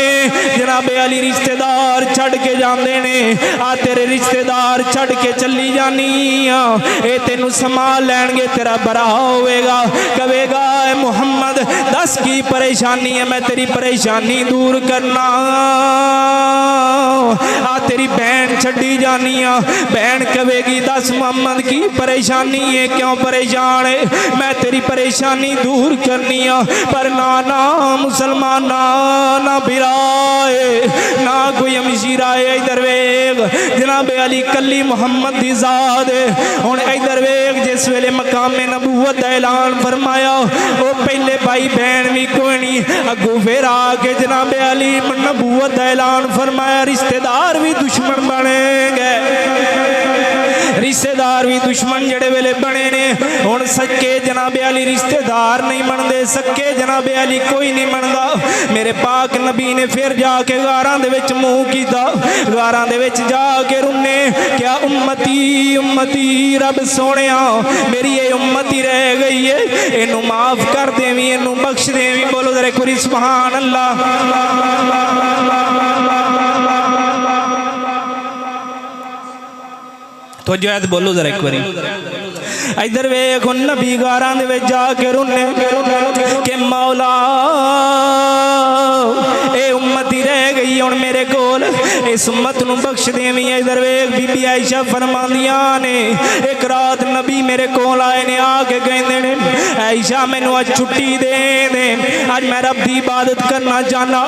जनाबे अली रिश्तेदार छड़ के जांदे ने, आ तेरे रिश्तेदार छड़ के चली जानियां। ए तेनू संभाल लैणगे, तेरा भरा होवेगा, कहेगा ए मुहम्मद दस की परेशानी है, मैं तेरी परेशानी दूर करना। आ तेरी बहन छड़ी जानी आ। बहन कहेगी दस मुहम्मद की परेशानी है, क्यों परेशान है? मैं तेरी परेशानी दूर करनी आ। पर ना ना मुसलमान ना बिराए ना कोई अमशीरा है। इधर वेग जनाब अली कली मुहम्मद दी ज़ात है। हुण इधर वेग जिस वेले मकामे नबूवत दा ऐलान फरमाया वो पहले भाई बहन भी कोई नहीं, अगू फिर आके जनाब अली नबूवत दा ऐलान फरमाया रिश्तेदार भी दुश्मन बने गए। रिश्तेदार भी दुश्मन जड़े वेले बने ने। हुण सक्के जनाब अली रिश्तेदार नहीं मनते, सक्के जनाब अली कोई नहीं मनता। मेरे पाक नबी ने फिर जाके गारां दे विच मुंह कीता, गारां दे विच जाके रुन्ने क्या उम्मती उम्मती रब सोहणिया मेरी ये उम्मती रह गई है, इनू माफ कर देवी, इनू बख्श देवी। बोलो जरा कोई सुभान अल्लाह। तो जो है बोलो जरा एक बारी। इधर वेख नबी गारां दे विच जाके रुन्ने के मौला ए उम्मती रह गई हुण मेरे कोल, इस उम्मत नूं बख्श देवी। इधर वेख बीबी आयशा फरमांदियां ने एक रात नबी मेरे कोल आए ने, आके कहंदे ने आयशा मैनू अज छुट्टी दे दे, अज मैं रब दी इबादत करना चाहना,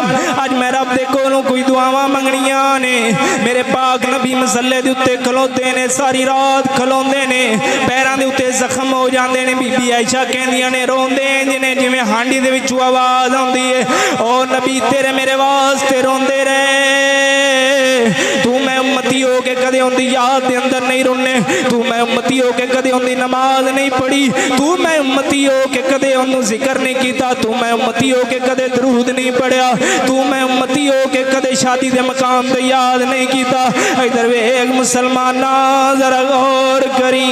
अज मैं रब दे कोलों कोई दुआवां मंगणियां ने। मेरे पाक नबी मसल्ले दे उत्ते खलोते ने, सारी रात खलोंदे ने, पैरां दे उत्ते जख्म हो जाते हैं। बीबी आयशा कहंदियां ने रोंदे जिन्हें जिवें हांडी दे विचों आवाज़ आउंदी है, ओ नबी तेरे मेरे वास्ते रोंदे रहे, तू मैं उम्मती हो के कदे उनकी याद के अंदर नहीं रोने, तू मैं उम्मती हो के कदे उनकी नमाज नहीं पढ़ी, तू मैं उम्मती हो के कदे उन्होंने जिक्र नहीं किया, तू मैं उम्मती हो के कदे दरूद नहीं पढ़िया, तू मैं उम्मती हो के कदे शादी के मकाम पे याद नहीं किया। इधर वेख मुसलमाना जरा गौर करी,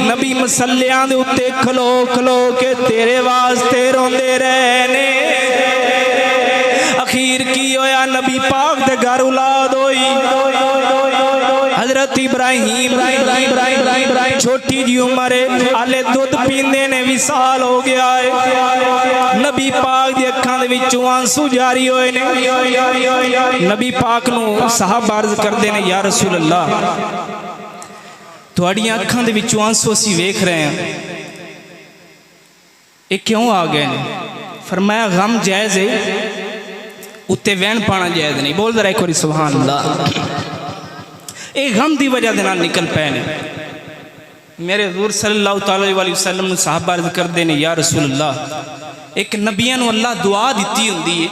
नबी मसलियां दे उत्ते खलो खलो के तेरे वास्ते रोंदे रहने। अखीर की होया नबी पाक दे घर औलाद होई, हजरत इब्राहिम छोटी जी उम्र है, हाले दुध पींदे ने विसाल हो गया है। नबी पाक दी अखां दे विचों आंसू जारी होए ने। नबी पाक नूं साहब अर्ज करदे ने या रसूल अल्लाह तुहाड़ियां अखां दे विचों आंसू असीं वेख रहे हैं, ये क्यों आ गए ने? फरमाया गम जायज़ है, उत्ते वहन पाना जायज़ नहीं। बोल जरा एक बार सुभान अल्लाह। ये गम की वजह के नाल निकल पे ने। मेरे हुज़ूर सल्लल्लाहु अलैहि वसल्लम साहबा अर्ज़ करते हैं या रसूल अल्लाह एक नबियां नूं अल्लाह दुआ दी होंदी है,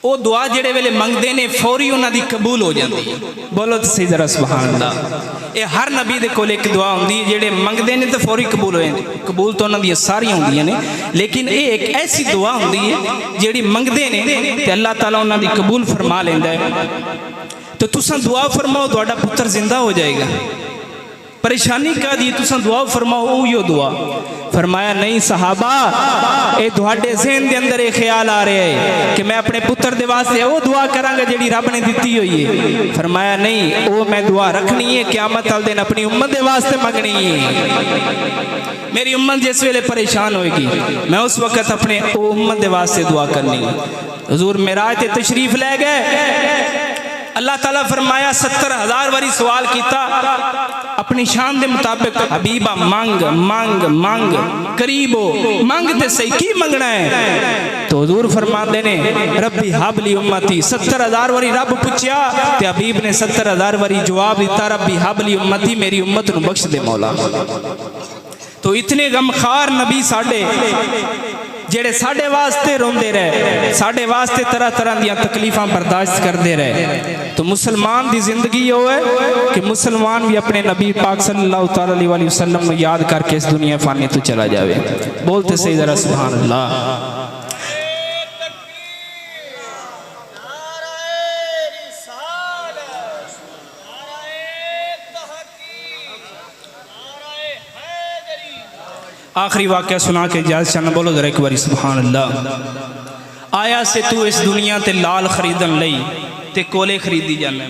वो दुआ जेड़े वेले मंगते ने फौरी उन्हां दी कबूल हो जाती है। बोलो तो सही जरा सुभान अल्लाह। ये हर नबी दे कोल एक दुआ होंदी है जेड़े मंगते ने तो फौरी कबूल हो जाती। कबूल तो उन्हां दी सारियां होंदियां ने, लेकिन ये एक ऐसी दुआ होंदी है जेड़ी मंगते ने ते अल्लाह ताला उन्हां दी कबूल फरमा लैंदा है। तो तुसां दुआ फरमाओ तुहाडा पुत्र जिंदा हो जाएगा। परेशानी का दी तुसां दुआ फरमाओ उयो दुआ। फरमाया नहीं सहाबा, ये तुहाडे ज़हन दे अंदर ये ख्याल आ रहा है कि मैं अपने पुत्र दे वास्ते वो दुआ करांगा जेड़ी रब ने दिती हुई है। फरमाया नहीं, वो मैं दुआ रखनी है क़यामत वाले दिन अपनी उम्मत दे वास्ते मंगनी है। मेरी उम्मत जिस वेले परेशान होएगी मैं उस वक्त अपने उम्मत दे वास्ते दुआ करनी है। हुज़ूर मेराज ते तशरीफ ले गए, अल्लाह ताला फरमाया 70,000 बारी सवाल किया, अपनी शान के मुताबिक हबीबा मंग मंग मंग करीबो मंग ते सही की मंगना है। तो हुजूर फरमाते ने रब्बी हाबली उम्मती। 70,000 बारी रब पूछया ते हबीब ने 70,000 बारी जवाब दिता रब्बी हाबली उम्मती, मेरी उम्मत नूं बख्श दे मौला। तो इतने गमखार नबी साडे जेड़े साडे वास्ते रोंदे रहे, साडे वास्ते तरह तरह दी तकलीफां बर्दाश्त करते रहे। तो मुसलमान दी जिंदगी हो है कि मुसलमान भी अपने नबी पाक सल्लल्लाहु अलैहि वसल्लम को याद करके इस दुनिया फानी तो चला जावे। बोलते सही जरा सुभान अल्लाह। आखिरी वाक़या सुना के इजाज़त चाहना। बोलो जरा एक बारी सुभान अल्लाह। आया से तू इस दुनिया ते लाल खरीदन लई ते कोले खरीदी जाना।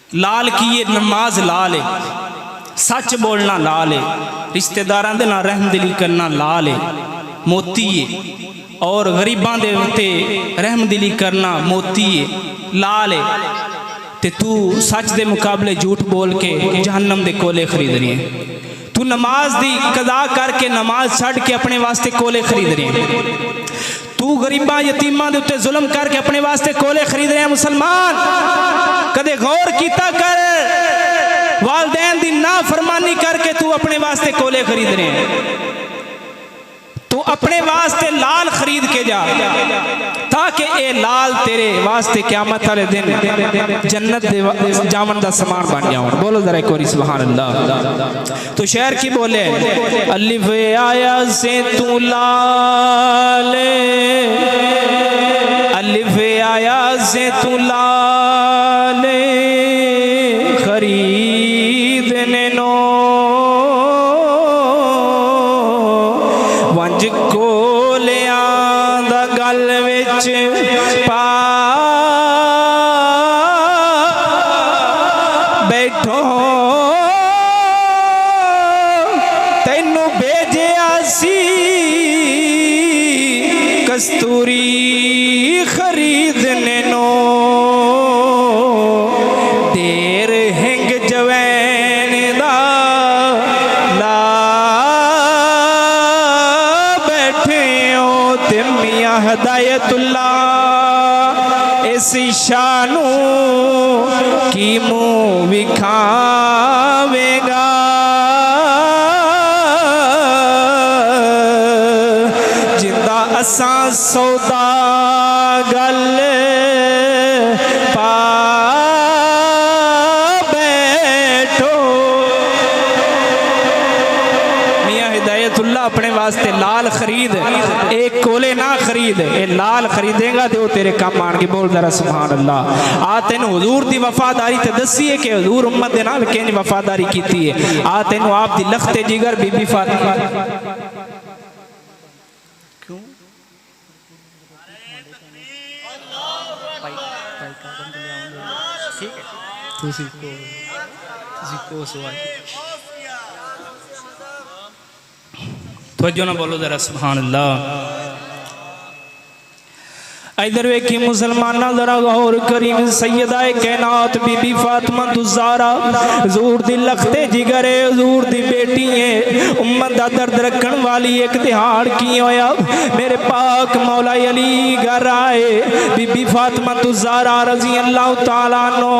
लाल की ये नमाज लाल है, सच बोलना लाल है, रिश्तेदारां दे नाल रहमदिली करना लाल है, मोती है और गरीबां दे उत्ते रहम दिली करना मोती है, लाल है। ते तू सच दे मुकाबले झूठ बोल के जहन्नम दे कोले खरीद रही है। तू नमाज दी कदा करके नमाज छड़ के अपने वास्ते कोले खरीद रही है। तू गरीबां यतीमां दे उत्ते जुल्म करके अपने वास्ते कोले खरीद रहे हैं। मुसलमान कदे गौर कीता कर, वालदैन दी नाफरमानी करके तू अपने वास्ते कोले खरीद रहे हैं। तू अपने वास्ते लाल खरीद के जा ताकि ये लाल तेरे वास्ते क़यामत वाले दिन जन्नत दे जावन दा समान बन जाओ। बोलो जरा एक बार सुभान अल्लाह। तो शेर की बोले, अलिफ आया से तू लाल, अलिफ आया से तू लाल खरीदने नो वंज कोलियां दा गल विच पा बैठो, तैनू भेजिया सी कस्तूरी खरीदने नो। देर हिंग जवैन दा ला बैठे हो ते मियां हदायतुल्लाह इस शानू की मुँह विखावेगा। जिंदा असा सौदा गल पा बैठो। मियां हिदायतुल्लाह अपने वास्ते लाल खरीद, एक कोले ना खरीद, ये लाल खरीदेगा तो तेरे काम आएंगे। बोल जरा सुभान अल्लाह। आ तेन हुजूर दी वफादारी ते दसी है कि हुजूर उम्मत दे नाल किंज वफादारी कीती है। आ तेन आप दी लखते जिगर बीबी फातिमा क्यों तो ना बोलो जरा सुभान अल्लाह। इधर वेखी मुसलमाना जरा गौर करीम, सैयदा कैनात बीबी फातिमा ज़हरा हुजूर दी लखते जिगर है, हुजूर दी बेटी है, उम्मत दा दर्द रखण वाली। एक तिहाड़ की होया मेरे पाक मौला अली घर आए, बीबी फातिमा ज़हरा रजी अल्लाह तआला नो।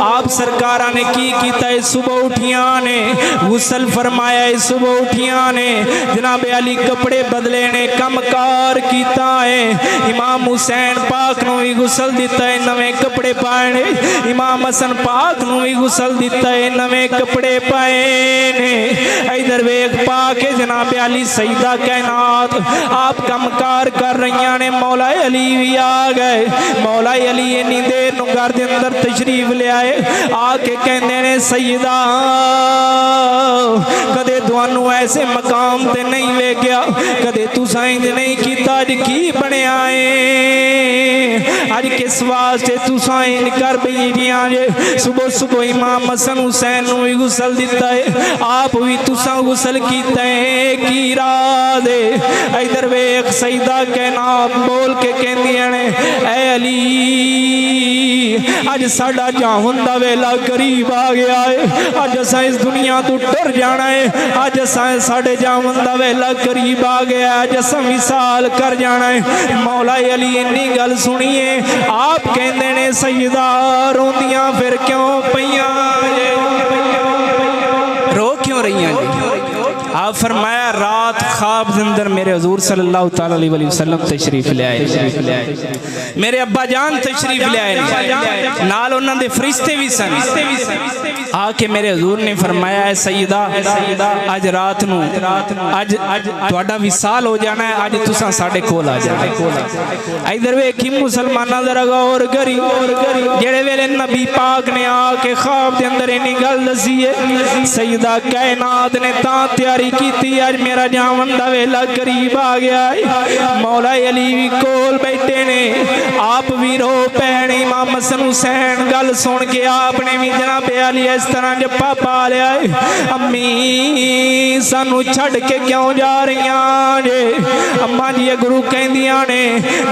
आप सरकार ने की कीता है, सुबह उठिया ने गुसल फरमाया है, सुबह उठिया ने जनाब अली कपड़े बदले ने, कम कार कीता है। इमाम हुसैन पाक नूं भी गुसल दिता है, नवे कपड़े पाए। इमाम हसन पाक नूं भी गुसल दिता है, नवे कपड़े पाए ने। इधर वेख पाके जनाब अली सईदा कैनात आप कम कार कर रही ने, मौला अली भी आ गए। मौला अली इन्नी देर नूं घर दे अंदर तशरीफ ले आए, आके कहंदे ने सईदा कदे तुहानू ऐसे मकाम ते नहीं वेख्या, कदे तुसां इंज नहीं कीता, अज की बनया है, अज किस वास्ते तुसां इंज कर बैठियां जे। सुबह सुबह इमाम हसन हुसैन नूं भी गुसल दिता है, आप भी तुसां गुसल कीता है, की राज है। इधर वेख सईदा कैनात बोल के कहंदियां ने, ऐ अली अज साडा जावन दा वेला करीब आ गया है, अज असां इस दुनिया तो टुर जाना है, अज असां साडे जावन दा वेला करीब आ गया, अज असां विसाल कर जाना है। मौला अली इन्नी गल सुनिए आप कहंदे ने सईदा रोंदियां फिर क्यों पईयां, रो क्यों रही जी। आप फरमाया रात ख्वाब के अंदर मेरे हुजूर सल्लल्लाहु तआला अलैहि वसल्लम तशरीफ ले आए, मेरे अब्बा जान तशरीफ ले आए, नाल उन्हां दे फरिश्ते भी सन। आके मेरे हुजूर ने फरमाया है सईदा अज रात नूं अज तुहाडा विसाल हो जाना है, अज तुसां साडे कोल आ जाना। इधर वेखी मुसलमाना जरा गौर करी, जेड़े वेले नबी पाक ने आके ख्वाब के अंदर इन्नी गल दसी है, सईदा कैनात ने तां तैयारी माड़ी की अज मेरा जावन का वेला करीब आ गया। मौला अली भी कोल बैठे ने, आप भी रो पैने। इमाम हसन हुसैन गल सुन के आपने भी जनाब अली इस तरह जप्पा पा लिया। अम्मी सानू छड़ के क्यों जा रही जे? अम्मा जी गुरु कहंदियां ने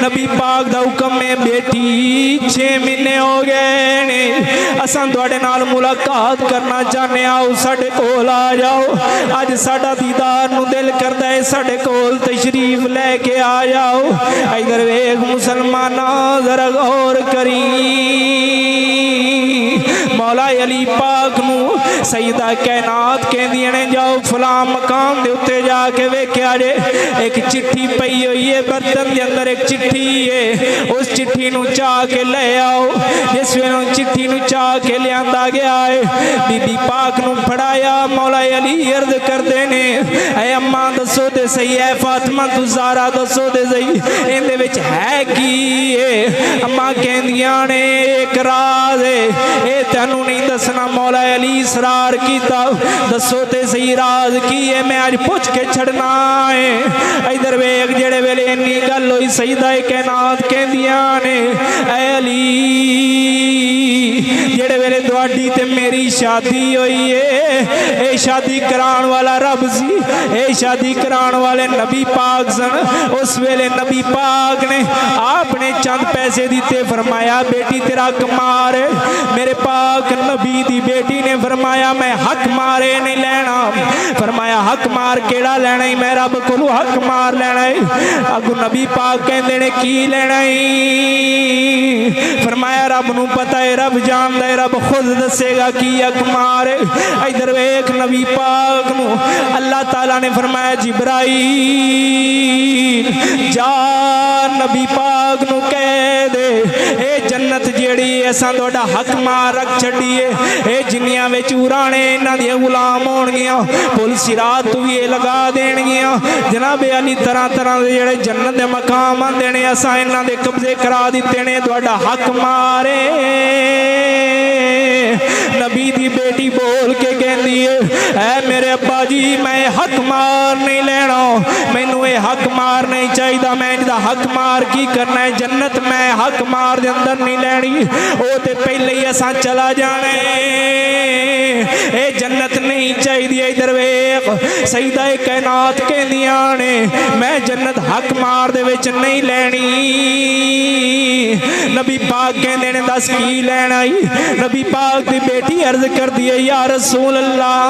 नबी पाक दा हुक्म है बेटी 6 महीने हो गए ने, असां तुहाडे नाल मुलाकात करना चाहते, आओ साडे कोल आ जाओ। अज साडा दीदार नू दिल करदा है, साडे कोल तशरीफ लेके आ जाओ। इधर वेख मुसलमाना जरा गौर करी, मौला अली पाक नू सईदा कैनात कहंदियां ने जाओ फलां मकाम दे उत्ते जाके वेख्या जे एक चिट्ठी पई हुई है बर्तन दे अंदर, एक चिट्ठी है, उस चिट्ठी नू चाह के ले आओ। जिस वेले चिट्ठी नू चाह के लियांदा गया है, बीबी पाक नू फड़ाया। मौला अली अर्ज करदे ने ऐ अम्मा दसो ते सही, है फातिमा तू ज़ारा दसो ते सही इहदे विच है की है? अम्मा कहंदियां ने एक राज है, ये तैनू नहीं दसना। मौला अली इसरार कीता, दसो ते सही राज की है, मैं अज पुछ के छड़ना है। इधर वेख जेड़े वेले इन्नी गल होई सईदा कैनात कहंदियां ने ऐ अली जेड़े वेले तुहाडी ते मेरी शादी हुई है, ये शादी कराने वाला रब सी, ये शादी कराने वाले नबी पाक सन। उस वेले नबी पाक ने आपने चंद पैसे दिते, फरमाया बेटी तेरा हक मार। मेरे पाक नबी दी बेटी ने फरमाया मैं हक मारे नहीं लेना। फरमाया हक मार केड़ा लेना ही? मैं रब कोलों हक मार लेना है। अगू नबी पाक कहंदे ने की लेना ही? फरमाया रब नू पता है, रब जानदा है, रब खुद दसेगा की हक मार। इधर वेख नबी पाक नू अल्लाह ताला ने फरमाया जिब्राइल जा नबी पाक नू कह दे ए जन्नत जेड़ी असां तुहाडा हक मार रख छड़ी है, ए जिन्नियां विच उराणे इन्हां दी गुलाम होणगियां, पुल सिरात तू भी लगा देणगियां। जनाब अली तरह तरह दे जेड़े जन्नत दे मकाम आंदे ने असां इन्हां दे कब्जे करा दित्ते ने, तुहाडा हक मारे। नबी दी बेटी बोल के कहती है मेरे अब्बा जी मैं हक मार नहीं लेना, मैनू ये हक मार नहीं चाहिए, मैं इनका हक मार की करना है? जन्नत मैं हक मार दे अंदर नहीं लैनी, वो तो पहले ही असा चला जाना है, जन्नत नहीं चाहिए। इधर वेख सईदा कैनात कहंदियां ने मैं जन्नत हक मार दे विच नहीं लैनी। नबी पाक कहंदे ने दस की लैना ही? नबी पाक दी बेटी अर्ज कर दी है या रसूल अल्लाह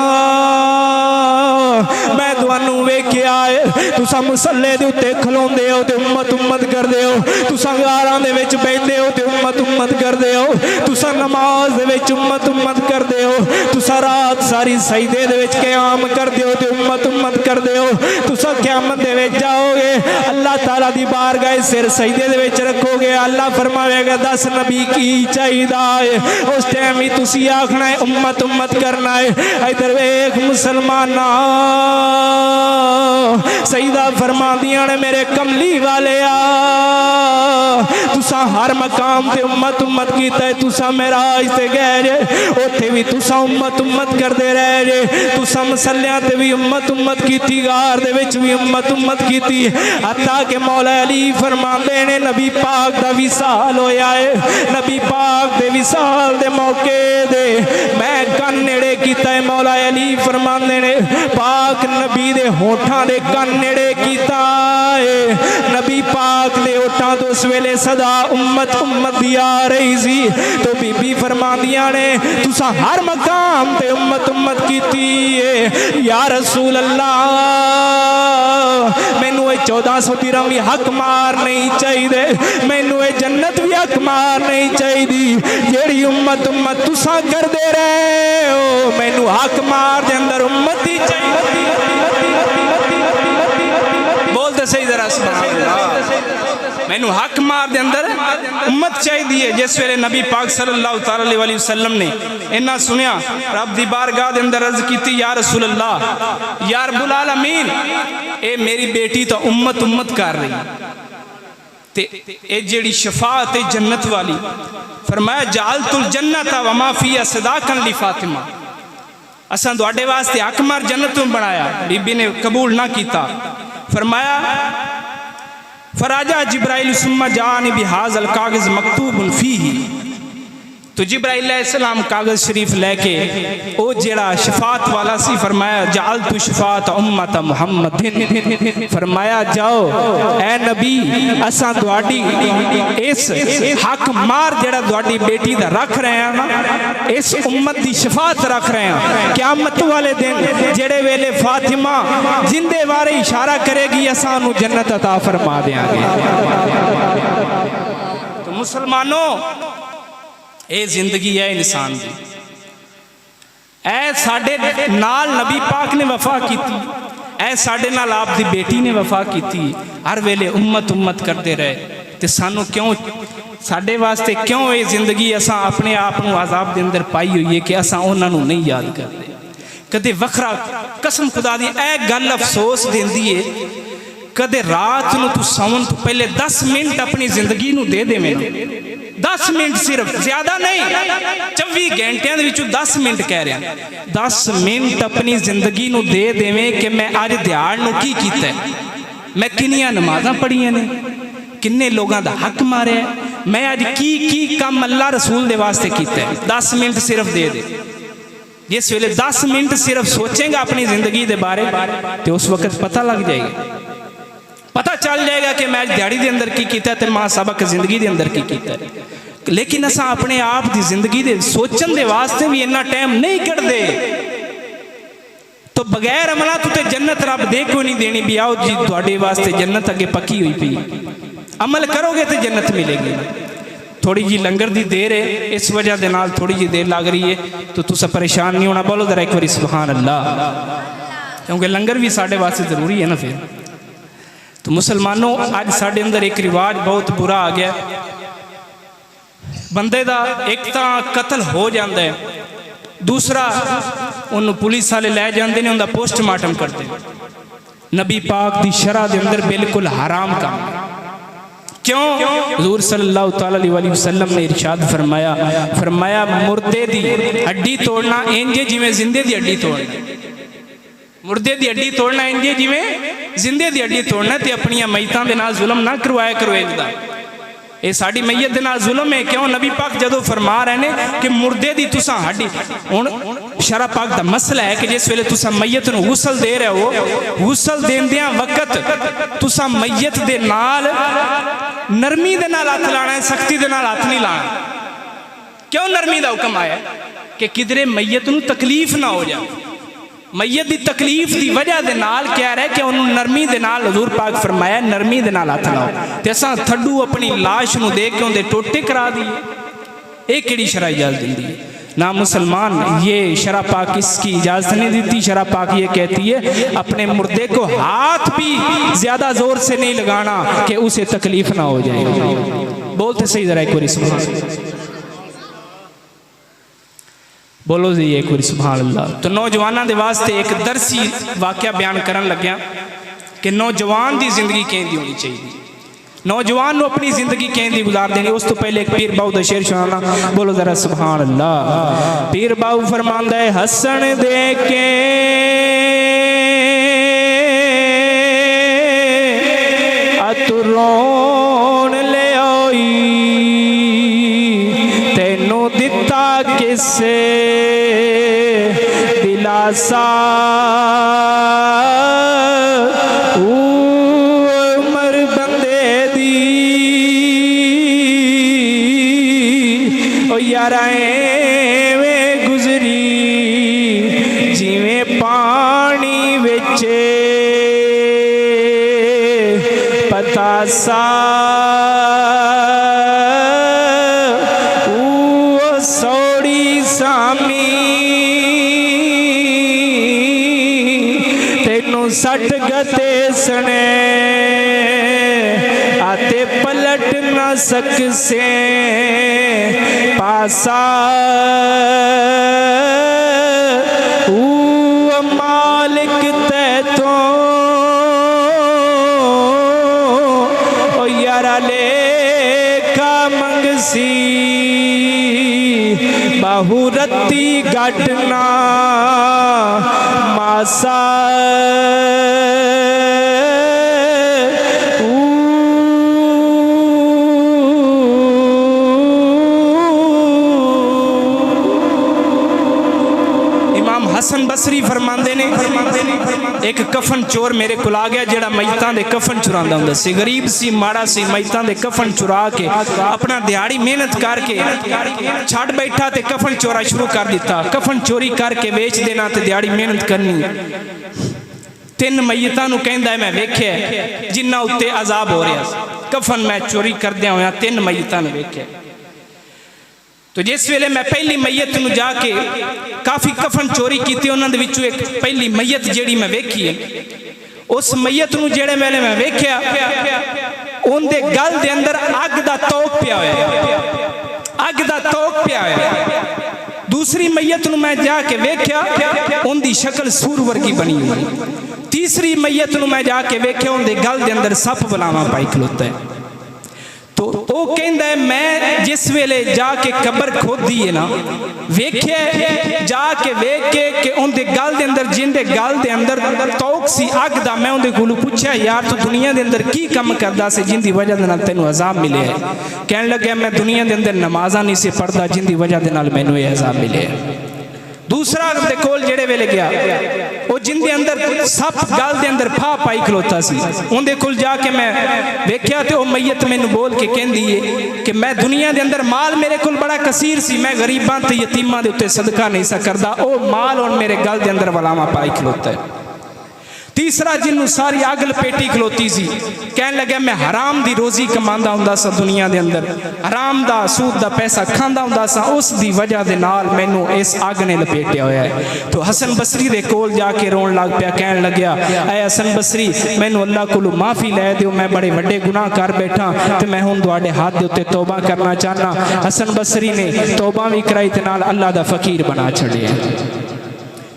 मैं तुहानू वेख्या है तुसा मुसल्ले दे उत्ते खलोंदे हो ते उम्मत उम्मत करदे हो, तुसा गारां दे विच बैठदे हो ते उम्मत उम्मत करदे हो, तुसा नमाज दे विच उम्मत उम्मत करदे हो, तुसा रात सारी सजदे दे विच क़याम करदे हो ते उम्मत उम्मत करदे हो, तुसा क़यामत दे विच जाओगे अल्लाह ताला दी बारगाह सिर सजदे दे विच रखोगे, अल्लाह फरमावेगा दस नबी की चाहिदा है, उस टाइम ही तुसी आखना है उम्मत उम्मत करना है। इधर वेख मुसलमाना सईदा फरमादियां ने मेरे कमली वाले तुसा हर मकाम ते उम्मत उम्मत कीता है, तुसा मेराज ते गए जे उत्थे भी तुसा उम्मत उम्मत करदे रहे जे, तुसा मसलियां ते भी उम्मत उम्मत कीती, गार दे विच भी उम्मत उम्मत कीती, हत्ता के मौला अली फरमांदे ने नबी पाक दा विसाल होया है, नबी पाक दे विसाल दे मौके दे मैं कन नेड़े कीता है, मौला अली फरमांदे ने पाक नबी दे होठां दे कन नेड़े कीता है, नबी पाक दे होठां तो उस वेले सदा उम्मत उम्मत दी आ रही सी, तो बीबी फरमांदियां ने तुसा हर मकाम ते उम्मत उम्मत कीती है या रसूल अल्लाह मैनू 1400 दिरहम भी हक मार नहीं चाहिए, मैनू जन्नत भी हक मार नहीं चाहिए, जेड़ी उम्मत उम्मत तुसा करदे रहे हो मैनू हक मार दे अंदर उम्मत ही चाहिए। बोलते सही जरा मैनू हक मार दे अंदर उम्मत चाहिए। जिस वेले नबी पाक सल्लल्लाहु अलैहि वसल्लम ने इन्ना सुनिया रब दी बारगाह दे अंदर अर्ज की या रसूल अल्लाह या रब्बुल आलमीन ए मेरी बेटी तो उम्मत उम्मत कर रही ते ए जेड़ी शफाअत है जन्नत वाली, फरमाया जालतुल जन्नत व मा फीहा सदाकन ली फातिमा, असां तुहाडे वास्ते हक मार जन्नत में बनाया। बीबी ने कबूल ना किया। फरमाया फराजा जिब्राइल सुम्मा जानी बिहाज़ल कागज़ मकतूबुन फीही। तो जिब्राइल अलैहिस्सलाम कागज़ शरीफ लैके ओ जेड़ा शफात वाला सी, फरमाया जाल तू शफात उम्मत मुहम्मदिन। फरमाया जाओ ए नबी असां तुहाडी इस हक मार जेड़ा तुहाडी बेटी दा रख रहे हैं ना, इस उम्मत दी शफात रख रहे हैं। क़यामत वाले दिन जेड़े वेले फातिमा जिंदे बारे इशारा करेगी असां नू जन्नत अता फरमा देंगे। तो मुसलमानों ये जिंदगी है इंसान की। ऐ साडे नाल नबी पाक ने वफा की, ऐ साडे नाल आप दी बेटी ने वफा की। हर वेले उम्मत उम्मत करते रहे तो सानू क्यों, साडे वास्ते क्यों ये जिंदगी असां अपने आप को अजाब के अंदर पाई हुई है कि असां उन्होंने नहीं याद करते कदे वखरा। कसम खुदा दी ऐ गल अफसोस देंदी है, कदे रात नू तू सौन तो पहले 10 मिनट अपनी जिंदगी नू दे देवें। 10 मिनट सिर्फ, ज्यादा नहीं। 24 घंटिया 10 मिनट कह रहा, 10 मिनट अपनी जिंदगी नू दे देवें कि मैं अज दिहाड़ नू की कीता है, मैं किनिया नमाज़ां पढ़ियां ने, किन्ने लोगों का हक मारे, मैं अज की काम अल्लाह रसूल दे वास्ते कीता है। 10 मिनट सिर्फ दे दे। जिस वेले 10 मिनट सिर्फ सोचेंगे अपनी जिंदगी के बारे तो उस वक्त पता लग जाएगा, पता चल जाएगा कि मैं दिहाड़ी के अंदर की किया तो मां सबक जिंदगी के अंदर की किया। लेकिन असा अपने आप की जिंदगी के सोचन के वास्ते भी इन्ना टाइम नहीं कढ़ते। तो बगैर अमला तो जन्नत रब दे को नहीं देनी भी आओ जी थोड़े वास्ते जन्नत अगे पक्की हुई पी, अमल करोगे तो जन्नत मिलेगी। थोड़ी जी लंगर की देर है, इस वजह के नाल थोड़ी जी देर लग रही है, तो तुसा परेशान नहीं होना। बोलो जरा एक बार सुभान अल्लाह, क्योंकि लंगर भी साढ़े वास्ते जरूरी है ना। फिर तो मुसलमानों अज साढ़े अंदर एक रिवाज बहुत बुरा आ गया, बंदे का एक तो कतल हो जाता है, दूसरा उन्होंने पुलिस वाले लै जाते हैं, उनका पोस्टमार्टम करते हैं। नबी पाक की शरह के अंदर बिल्कुल हराम काम। क्यों? हुज़ूर सल्लल्लाहु अलैहि वसल्लम ने इरशाद फरमाया, फरमाया मुर्दे की हड्डी तोड़ना इंज जिवें जिंदे की हड्डी तोड़ना। मुर्दे की हड्डी तोड़ना इंज जिवें जिंदे की हड्डी तोड़ना। तो अपन मैयतां दे नाल जुल्म ना करवाया करो इंजदा, ये साड़ी मैयत दे नाल जुल्म है। क्यों? नबी पाक जदों फरमा रहे हैं कि मुर्दे की तुसां हड्डी, हुण शरा पाक का मसला है कि जिस वेले तुसां मैयत नूं गुसल दे रहे हो, गुसल देंदियां वक्त तुसां मैयत दे नाल नरमी दे नाल हथ लाना है, सख्ती दे नाल हथ नहीं लाना। क्यों नरमी का हुक्म आया? कि किधरे मैयत नूं तकलीफ ना हो जाए। मैयत की तकलीफ की वजह के नाल कह रहा है कि उन्होंने नरमी के नाल, हुज़ूर पाक फरमाया नरमी के नाल हथ लाओ। तो असां थड्डू अपनी लाश नूं दे के उनके टोटे करा दिए, ये किहड़ी शरह इजाजत देंदी है? ना मुसलमान, ये शरह पाक इसकी इजाज़त नहीं देती। शरह पाक ये कहती है अपने मुर्दे को हाथ भी ज़्यादा ज़ोर से नहीं लगाना कि उसे तकलीफ ना हो जाए। बोलते सही जरा एक बार सुभान, बोलो जी एक बार सुभान अल्लाह। तो नौजवानों के वास्ते एक दरसी वाक़या बयान करन लग्या कि नौजवान की जिंदगी कहती होनी चाहिए, नौजवान को अपनी जिंदगी कहती गुजार देनी। उस तो पहले एक पीर बाऊ का शेर सुनाना, बोलो जरा सुभान अल्लाह। पीर बाऊ फरमांदा है हसन दे के अतरोन ले आई, तेनों दिता किसे दिलासा, उमर बंदे दी ओ यारा एवें गुजरी जिवें पानी विच पतासा, सौड़ी सामी तेनों सट गते सने आते पलट न सकसे पासा, मालिक ते तो ओ यारा लेखा मंगसी बहुरती गटना हासा हसन बसरी फरमाते ने एक कफन चोर मेरे को आ गया जेड़ा मैयतां दे कफन चुरांदा हुंदा सी गरीब सी माड़ा सी मैयतां दे कफन चुरा के अपना दिहाड़ी मेहनत करके छड़ बैठा ते कफन चोरा शुरू कर दिता कफन चोरी करके बेच देना ते दिहाड़ी मेहनत करनी तीन मैयतां नूं कहंदा मैं वेख्या जिन्हां उत्ते अजाब हो रहा कफन मैं चोरी करदियां होया तीन मैयतां नूं वेख्या तो जिस वेले मैं पहली मैयत नूं जाके काफ़ी कफन चोरी की उन्होंने विचों एक पहली मैयत जिहड़ी मैं वेखी है उस मैयत नूं जिहड़े वेले मैं वेख्या उनके गल दे अंदर अग दा तोक पिया होया अग दा तोक पिया होया दूसरी मैयत नूं मैं जाके वेख्या उनकी शक्ल सूर वर्गी बनी हुई तीसरी मैयत नूं मैं जाके वेख्या उनके गल दे अंदर सप बलावा पाई खलोता है तो वो कहता है मैं जिस वेले जाके कबर खोदी है ना वेख्या जाके वेख के कि उनके गल दे अंदर जिंदे गल दे अंदर तौक सी अग दा मैं उनके कोलों पूछा यार तू दुनिया दे अंदर की काम करदा सी जिंदी वजह दे नाल तैनूं अजाब मिले है कहन लग्या मैं दुनिया दे अंदर नमाज़ां नहीं सी पढ़दा जिंदी वजह दे नाल मैनूं ये अजाब मिले है दूसरा दे कोल जेड़े वेले गया वो जिंदे अंदर सप गल दे अंदर फा पाई खलोता सी उनके कोल जाके मैं वेख्या तो वो मैयत मैनूं बोल के कहंदी है कि मैं दुनिया दे अंदर माल मेरे कोल बड़ा कसीर सी मैं गरीबां ते यतीमां दे उत्ते सदका नहीं सा करदा वो माल हुण मेरे गल दे अंदर वलावा पाई खलोता है तीसरा जिन्हों सारी अग लपेटी खलोती सी कहन लग्या मैं हराम दी रोजी कमांदा हुंदा सा दुनिया दे अंदर हराम दा सूद दा पैसा खांदा हुंदा सा उस दी वजह दे नाल मैनूं इस अग ने लपेटिया होया है तो हसन बसरी दे कोल जाके रोन लग पिया कहन लग्या ऐ हसन बसरी मैनूं अल्लाह कोलों माफ़ी लै दिओ मैं बड़े वड्डे गुनाह कर बैठा ते मैं हुण तुहाडे हाथ दे उत्ते तौबा करना चाहना हसन बसरी ने तौबा भी कराई ते नाल अल्लाह दा फकीर बना छड़िया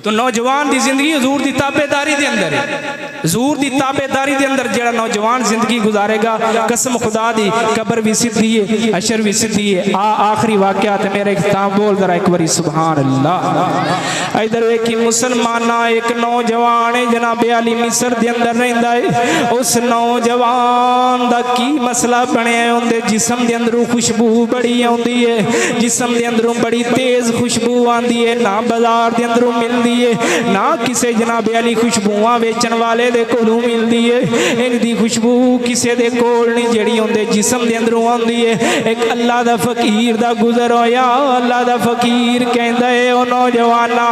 तो नौजवान की जिंदगी हजूर की ताबेदारी के अंदर है हजूर की ताबेदारी के अंदर जो नौजवान जिंदगी गुजारेगा कसम खुदा दी कबर भी सीधी है अशर भी सीधी है आखिरी वाकया तो मेरे इख्ताम बोल जरा एक बारी सुभान अल्लाह इधर वेखी मुसलमाना एक नौजवान है जनाब अली मिस्र के अंदर रहिंदा है उस नौजवान का की मसला बनया उनके जिसम के अंदरों खुशबू बड़ी आती है जिसम के अंदरों बड़ी तेज खुशबू आती है ना बाजार के अंदरों मिलती ना किसी जनाब अली खुशबुआं वेचन वाले दे कोलों मिलती है इनकी खुशबू किसी दे कोल नहीं जिहड़ी उनके जिसम के अंदरों आती है एक अल्लाह दा फकीर दा गुजर होया अल्लाह दा फकीर कहंदा है ओ नौजवाना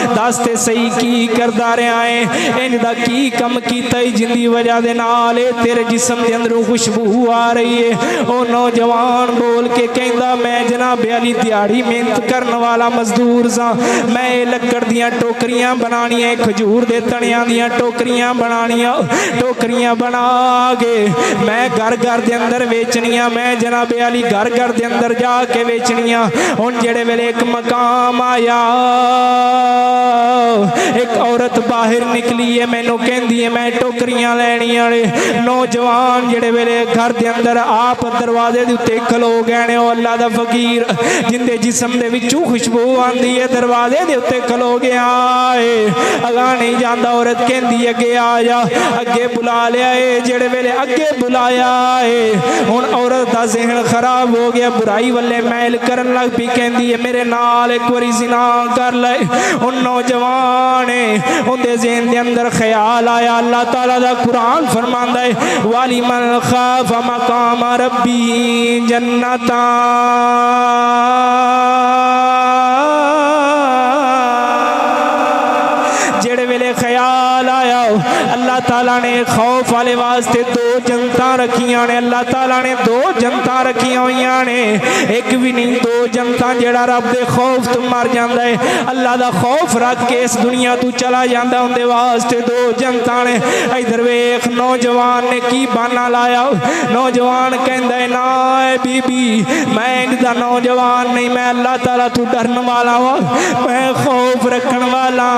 दस ते सही की करदा रहा है इनका की कम कीता जिंदी वजह दे नाल तेरे जिसम के अंदरों खुशबू आ रही है ओ नौजवान बोल के कहंदा मैं जनाब अली दिहाड़ी मेहनत करने वाला मजदूर मैं लकड़ दियां टोकरियां बनानियां खजूर दे तणियां दियां टोकरियां बनानियां टोकरियां बना के मैं घर घर दे अंदर बेचनियां मैं जनाब अली घर घर दे अंदर जाके बेचनियां हुण जेड़े वेले एक मकाम आया एक औरत बाहर निकली है मैनू कहंदी है मैं टोकरियां लैणियां ने नौजवान जेड़े वेले घर दे अंदर आप दरवाजे दे उत्ते खलो गए ने अल्लाह दा फकीर जिंदे जिसम दे विचों खुशबू आंदी है दरवाजे दे उत्ते खलो गया है अगा नहीं जांदा औरत कहंदी अगे आ जा अगे बुला लिया है जेड़े वेले अगे बुलाया है हुण औरत दा ज़हन खराब हो गया बुराई वाले मैल करन लग पई कहंदी है मेरे नाल एक बारी ज़िना कर ले हुण नौजवान है उनके ज़हन दे अंदर ख्याल आया अल्लाह ताला दा कुरान फरमांदा है वाली मन खाफ मकाम रब्बी जन्नता जेड़े वेले ख्याल आया अल्लाह ताला ने खौफ वाले वास्ते दो जनता रखियां ने अल्लाह ताला ने दो जनता रखियां हुई ने एक भी नहीं दो जनता जेड़ा रब दे खौफ तो मर जाता है अल्लाह दा खौफ रख के इस दुनिया तू चला जाता उनके वास्ते दो जनता ने इधर वेख नौजवान ने की बहाना लाया नौजवान कहंदा है ना बीबी मैं इनका नौजवान नहीं मैं अल्लाह ताला तू डरन वाला वा मैं खौफ रखन वाला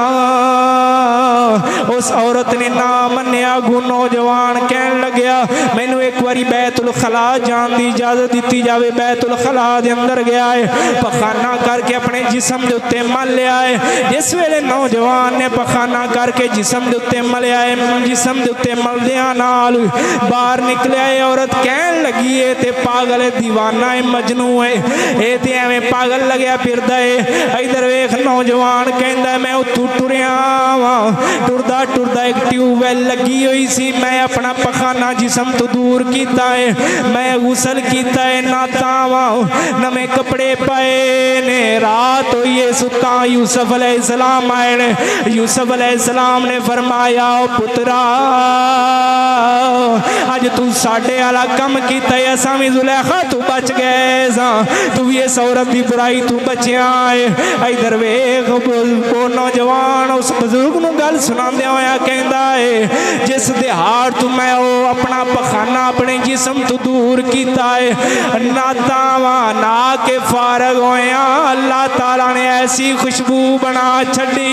उस औरत ने ना मन्निया। अगू नौजवान कहन लग्या मैनू एक बारी बैतुल खला जान की इजाजत दी जाए। बैतुल खला दे अंदर गया है, पखाना करके अपने जिसम के उत्ते मल लिया है। जिस वेले नौजवान ने पखाना करके जिसम के उत्ते मलिया है, जिसम के उत्ते मलदियां नाल बाहर निकलिया है। औरत कहन लगी है ते पागल है, दीवाना है, मजनू है, ये ते एवें पागल लग्या फिरदा है। इधर वेख नौजवान कहंदा मैं उत्थों टुरिया वा, टुरदा टुरदा एक ट्यूबवैल लगी हुई सी, मैं अपना पखाना जिसम तो दूर कीता है, मैं गुसल कीता है, नाता वा, नवे कपड़े पाए ने। रात हुई है सुता, यूसुफ अलैहिस्सलाम आए ने। यूसुफ अलैहिस्सलाम ने फरमाया पुत्रा अज तू साडे वाला कम कीता है, असां भी जुलेखा तू बच गए सा, तू भी इस औरत की बुराई तू बचिया है। इधर वेख वो नौजवान उस बजुर्ग नूं गल सुनांदे होया कहंदा है जिस दिहाड़ तू मैं वो अपना पखाना अपने जिसम तो दूर कीता है, नाता वा ना के फारग होया, अल्लाह ताला ने ऐसी खुशबू बना छड़ी।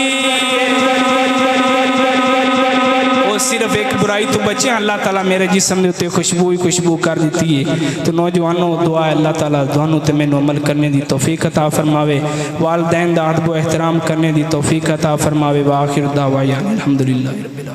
सिर्फ एक बुराई तो बचे, अल्लाह ताला मेरे जिसम के उत्ते खुशबू ही खुशबू कर दी है। तो नौजवानों दुआ अल्लाह ताला तुहानू ते मैनू अमल करने की तौफीक अता फरमावे, वालदैन दा अदब एहतराम करने की तौफीक अता फरमावे। व आखिर दावा अल्हम्दुलिल्लाह।